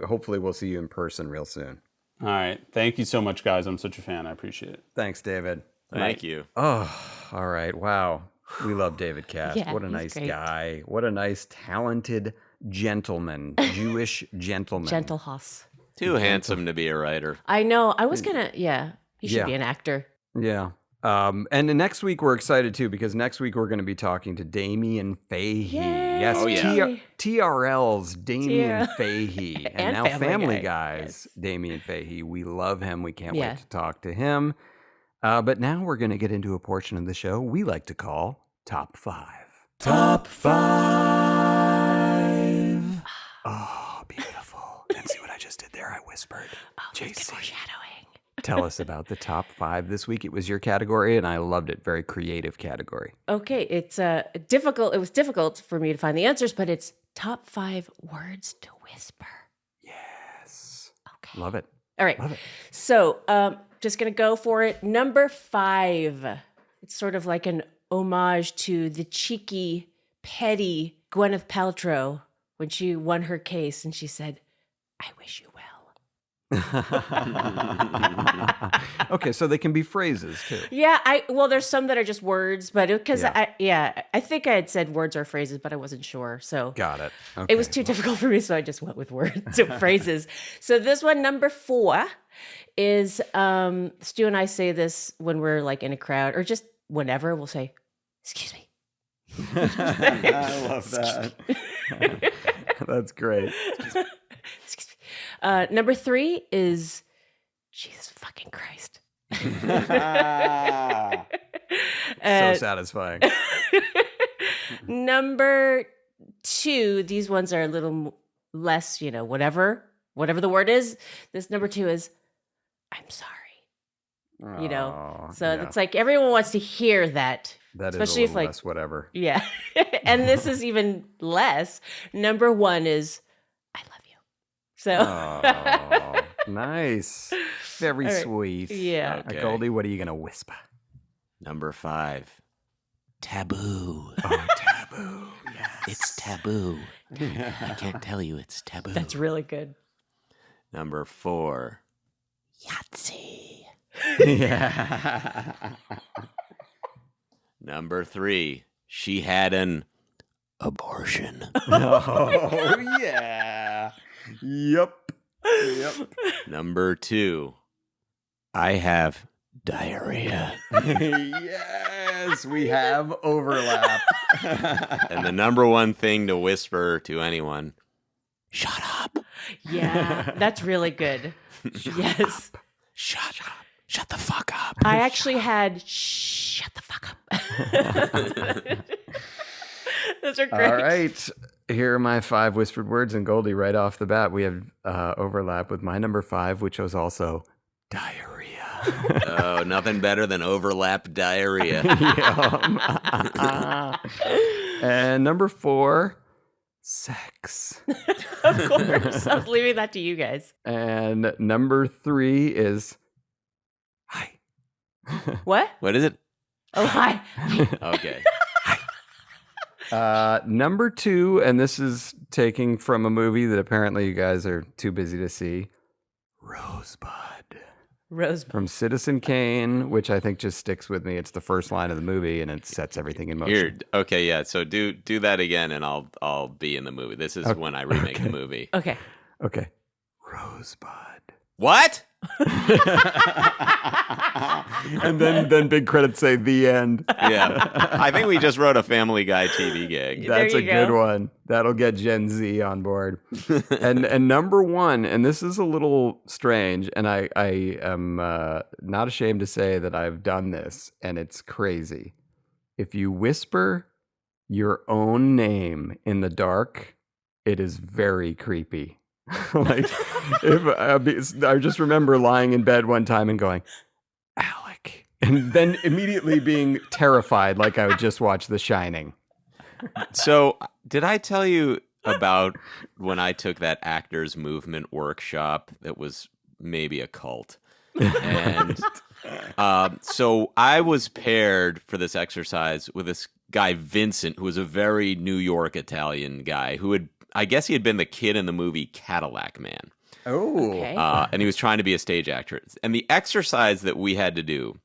hopefully we'll see you in person real soon. All right. Thank you so much, guys. I'm such a fan. I appreciate it. Thanks, David. Thank you. Oh, all right. Wow. We love David Caspe. Yeah, what a he's nice great. guy. What a nice, talented gentleman, Jewish gentleman. Gentle Hoss. Too handsome to be a writer. I know. I was gonna. Yeah. He should Yeah. be an actor. Yeah. And then next week we're excited too, because next week we're going to be talking to Damien Fahey. Yay. Yes, Oh, yeah. TRL's Damien TRL. Fahey. And, And now Family Family Guy. Guy's Damien Fahey. We love him. We can't Yeah. wait to talk to him. But now we're going to get into a portion of the show we like to call Top 5. Top 5. Oh, beautiful. And see what I just did there? I whispered. JC, Foreshadowing. tell us about the top 5 this week. It was your category, and I loved it. Very creative category. Okay, it's difficult. It was difficult for me to find the answers, but it's top 5 words to whisper. Yes. Okay. Love it. All right. Love it. So, just gonna go for it. Number 5. It's sort of like an homage to the cheeky, petty Gwyneth Paltrow when she won her case, and she said, "I wish you well." Okay, so they can be phrases too. Yeah, there's some that are just words, but because Yeah. I think I had said words or phrases, but I wasn't sure. So Got it. Okay. it was too difficult for me, so I just went with words or phrases. So this one, number 4, is Stu and I say this when we're like in a crowd or just whenever. We'll say, "Excuse me." I love that. That's great. Excuse me. Number 3 is Jesus fucking Christ. So satisfying. Number 2, these ones are a little less, whatever the word is. This number 2 is, "I'm sorry." Aw, So yeah. it's like everyone wants to hear that. That is especially a if little like, less whatever. yeah. And this is even less. Number 1 is, "I love you." So Oh, nice. Very All right. sweet. Yeah. Okay. Goldie, what are you going to whisper? Number 5. Taboo. Oh, taboo. Yes. It's taboo. I can't tell you it's taboo. that's really good. Number 4. Yahtzee. Yeah. Number 3. She had an abortion. Oh, yeah. Yep. Number 2. I have diarrhea. Yes, we have overlap. And the number 1 thing to whisper to anyone, shut up. Yeah, that's really good. Yes. Shut up. Shut the fuck up. I actually had shut the fuck up. Those are great. All right. Here are my 5 whispered words. And Goldie, right off the bat, we have overlap with my number 5, which was also diarrhea. Oh, nothing better than overlap diarrhea. And number 4, sex. Of course. I was leaving that to you guys. And number 3 is hi. What? What is it? Oh, hi. Okay. Number 2, and this is taking from a movie that apparently you guys are too busy to see, Rosebud. Rosebud. From Citizen Kane, which I think just sticks with me. It's the first line of the movie, and it sets everything in motion. Here. Okay, yeah. So do that again, and I'll be in the movie. This is when I remake the movie. Okay. Okay. Rosebud. What? And then big credits say the end. Yeah. I think we just wrote a Family Guy TV gig. That's There a you good go. one. That'll get Gen Z on board. and number 1, and this is a little strange, and I am not ashamed to say that I've done this, and it's crazy. If you whisper your own name in the dark, it is very creepy. Like, I just remember lying in bed one time and going, Alec, and then immediately being terrified like I would just watch The Shining. So, did I tell you about when I took that actors movement workshop that was maybe a cult? And so I was paired for this exercise with this guy, Vincent, who was a very New York Italian guy who I guess he had been the kid in the movie Cadillac Man. Oh. Okay. And he was trying to be a stage actor. And the exercise that we had to do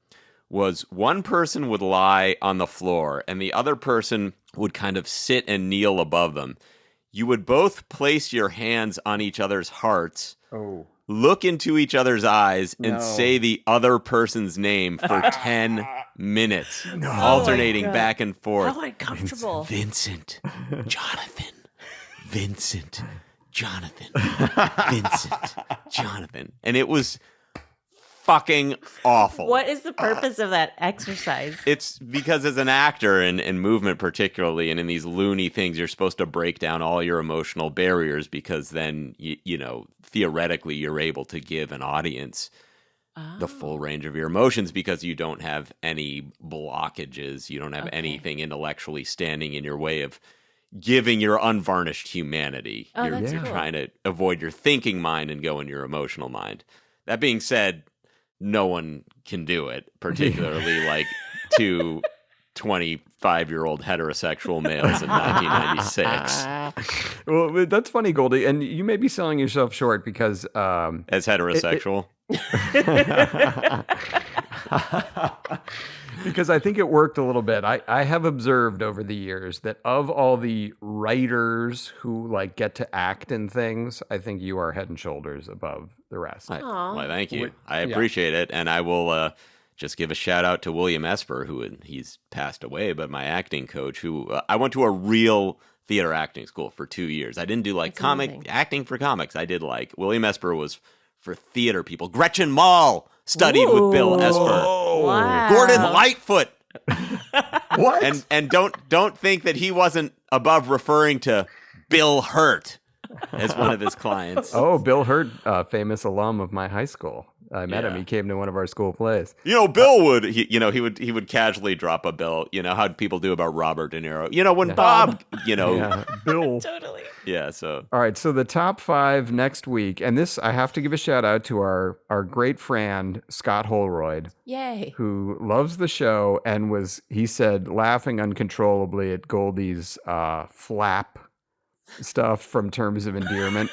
was one person would lie on the floor and the other person would kind of sit and kneel above them. You would both place your hands on each other's hearts, look into each other's eyes, and say the other person's name for 10 minutes, alternating back and forth. How uncomfortable. Vincent, Jonathan. Vincent, Jonathan, Vincent, Jonathan. And it was fucking awful. What is the purpose of that exercise? It's because as an actor in movement particularly, and in these loony things, you're supposed to break down all your emotional barriers because then, you know, theoretically you're able to give an audience the full range of your emotions because you don't have any blockages. You don't have anything intellectually standing in your way of giving your unvarnished humanity. You're trying to avoid your thinking mind and go in your emotional mind. That being said, no one can do it, particularly like two 25-year-old heterosexual males in 1996. Well, that's funny, Goldy. And you may be selling yourself short because... As heterosexual? Because I think it worked a little bit. I have observed over the years that of all the writers who like get to act in things, I think you are head and shoulders above the rest. Well, thank you. I appreciate it. And I will just give a shout out to William Esper, he's passed away, but my acting coach, who I went to a real theater acting school for 2 years. I didn't do like acting for comics. I did like William Esper was for theater people. Gretchen Mol studied with Bill Esper. Wow. Gordon Lightfoot. What? And don't think that he wasn't above referring to Bill Hurt as one of his clients. Oh, Bill Hurt, famous alum of my high school. I met him. He came to one of our school plays. Bill would, he would casually drop a bill. You know how people do about Robert De Niro. When Bob, Bill. Totally. Yeah. So. All right. So the top 5 next week, and this I have to give a shout out to our great friend Scott Holroyd. Yay. Who loves the show and he said, laughing uncontrollably at Goldie's flap stuff from Terms of Endearment.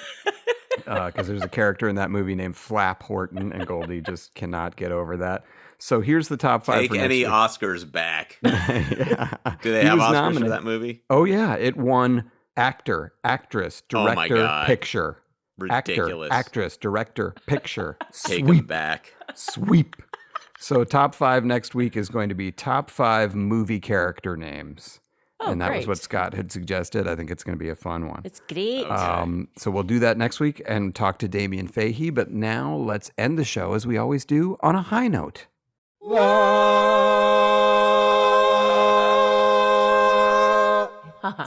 Because there's a character in that movie named Flap Horton, and Goldy just cannot get over that. So here's the top 5. Take any Oscars back. Do they have Oscars nominated for that movie? Oh, yeah. It won actor, actress, director, picture. Ridiculous. Actor, actress, director, picture. Take them back. Sweep. So top 5 next week is going to be top 5 movie character names. And that was what Scott had suggested. I think it's going to be a fun one. It's great. So we'll do that next week and talk to Damien Fahey. But now let's end the show, as we always do, on a high note.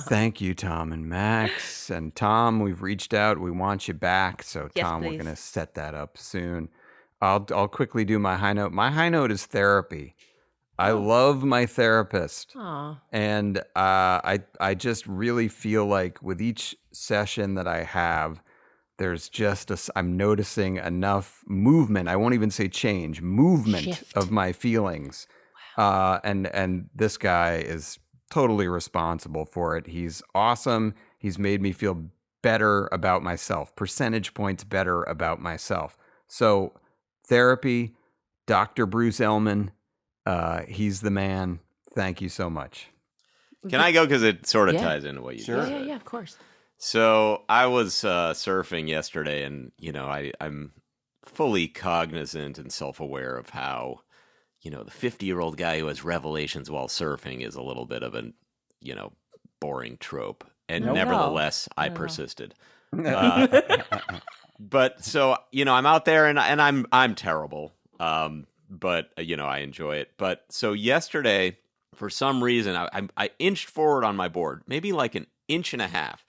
Thank you, Tom and Max. And Tom, we've reached out. We want you back. So, Tom, we're going to set that up soon. I'll quickly do my high note. My high note is therapy. I love my therapist. Aww. And I just really feel like with each session that I have, there's just I'm noticing enough movement. I won't even say change, movement of my feelings. Wow. And this guy is totally responsible for it. He's awesome. He's made me feel better about myself, percentage points better about myself. So therapy, Dr. Bruce Ellman, he's the man. Thank you so much. Can I go? Because it sort of ties into what you said. Yeah, of course. So I was surfing yesterday, and, I'm fully cognizant and self-aware of how, the 50-year-old guy who has revelations while surfing is a little bit of a, boring trope. And nevertheless, I persisted. But so, I'm out there and I'm terrible. But I enjoy it. But so yesterday, for some reason, I inched forward on my board, maybe like an inch and a half,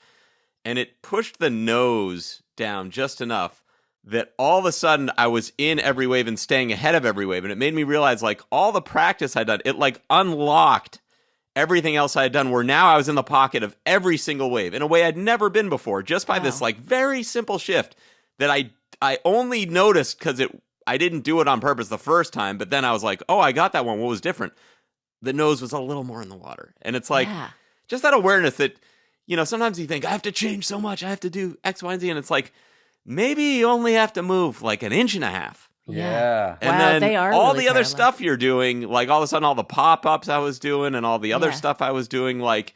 and it pushed the nose down just enough that all of a sudden I was in every wave and staying ahead of every wave, and it made me realize like all the practice I'd done, it like unlocked everything else I had done, where now I was in the pocket of every single wave in a way I'd never been before, just by this like very simple shift that I only noticed because I didn't do it on purpose the first time, but then I was like, oh, I got that one. What was different? The nose was a little more in the water. And it's like, just that awareness that, sometimes you think, I have to change so much. I have to do X, Y, and Z. And it's like, maybe you only have to move like an inch and a half. Yeah. And then they are all really the other parallel. stuff you're doing, like all of a sudden all the pop-ups I was doing and all the other stuff I was doing, like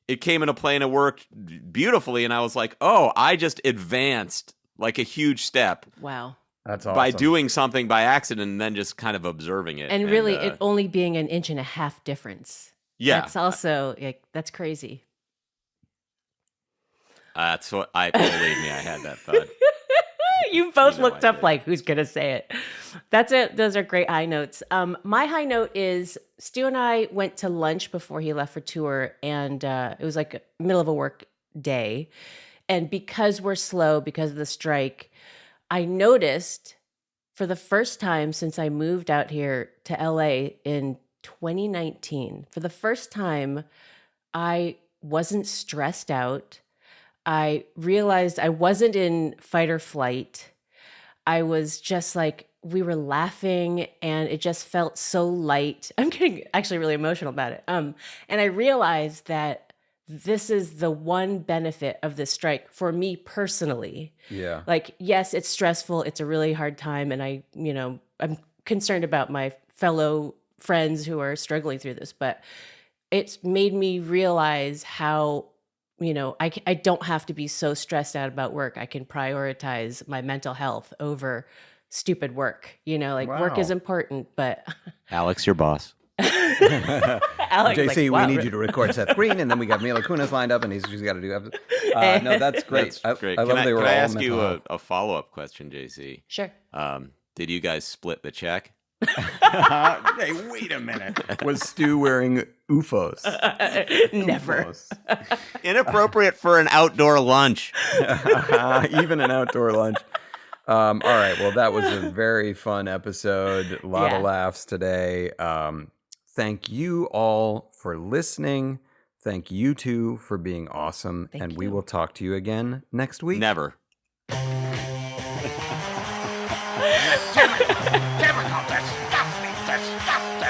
it came into play and it worked beautifully. And I was like, oh, I just advanced like a huge step. Wow. That's awesome. By doing something by accident and then just kind of observing it. And really, it only being an inch and a half difference. Yeah. That's also, that's crazy. That's what believe me, I had that thought. You both looked up like, who's going to say it? That's it. Those are great high notes. My high note is Stu and I went to lunch before he left for tour, and it was like middle of a work day. And because we're slow, because of the strike, I noticed for the first time since I moved out here to LA in 2019, for the first time, I wasn't stressed out. I realized I wasn't in fight or flight. I was just like, we were laughing and it just felt so light. I'm getting actually really emotional about it. And I realized that this is the one benefit of this strike for me personally. Yeah. Like, yes, it's stressful. It's a really hard time. And I'm concerned about my fellow friends who are struggling through this, but it's made me realize how, I don't have to be so stressed out about work. I can prioritize my mental health over stupid work. Work is important, but Alex, your boss. Alex, JC, wow, we need you to record Seth Green, and then we got Mila Kunis lined up, and he's got to do. No, that's great. That's great. I love they were can I all ask you mental a follow-up question, JC? Sure. Did you guys split the check? Hey, wait a minute. Was Stu wearing UFOs? Never. UFOs. Inappropriate for an outdoor lunch. Even an outdoor lunch. All right. Well, that was a very fun episode. A lot of laughs today. Thank you all for listening. Thank you two for being awesome. Thank we you. will talk to you again next week. Never.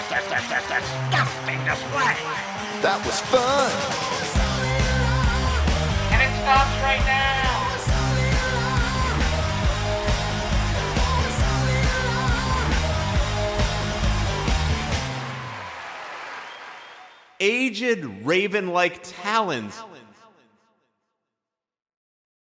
Disgusting That was fun. And it stops right now. Aged raven-like talons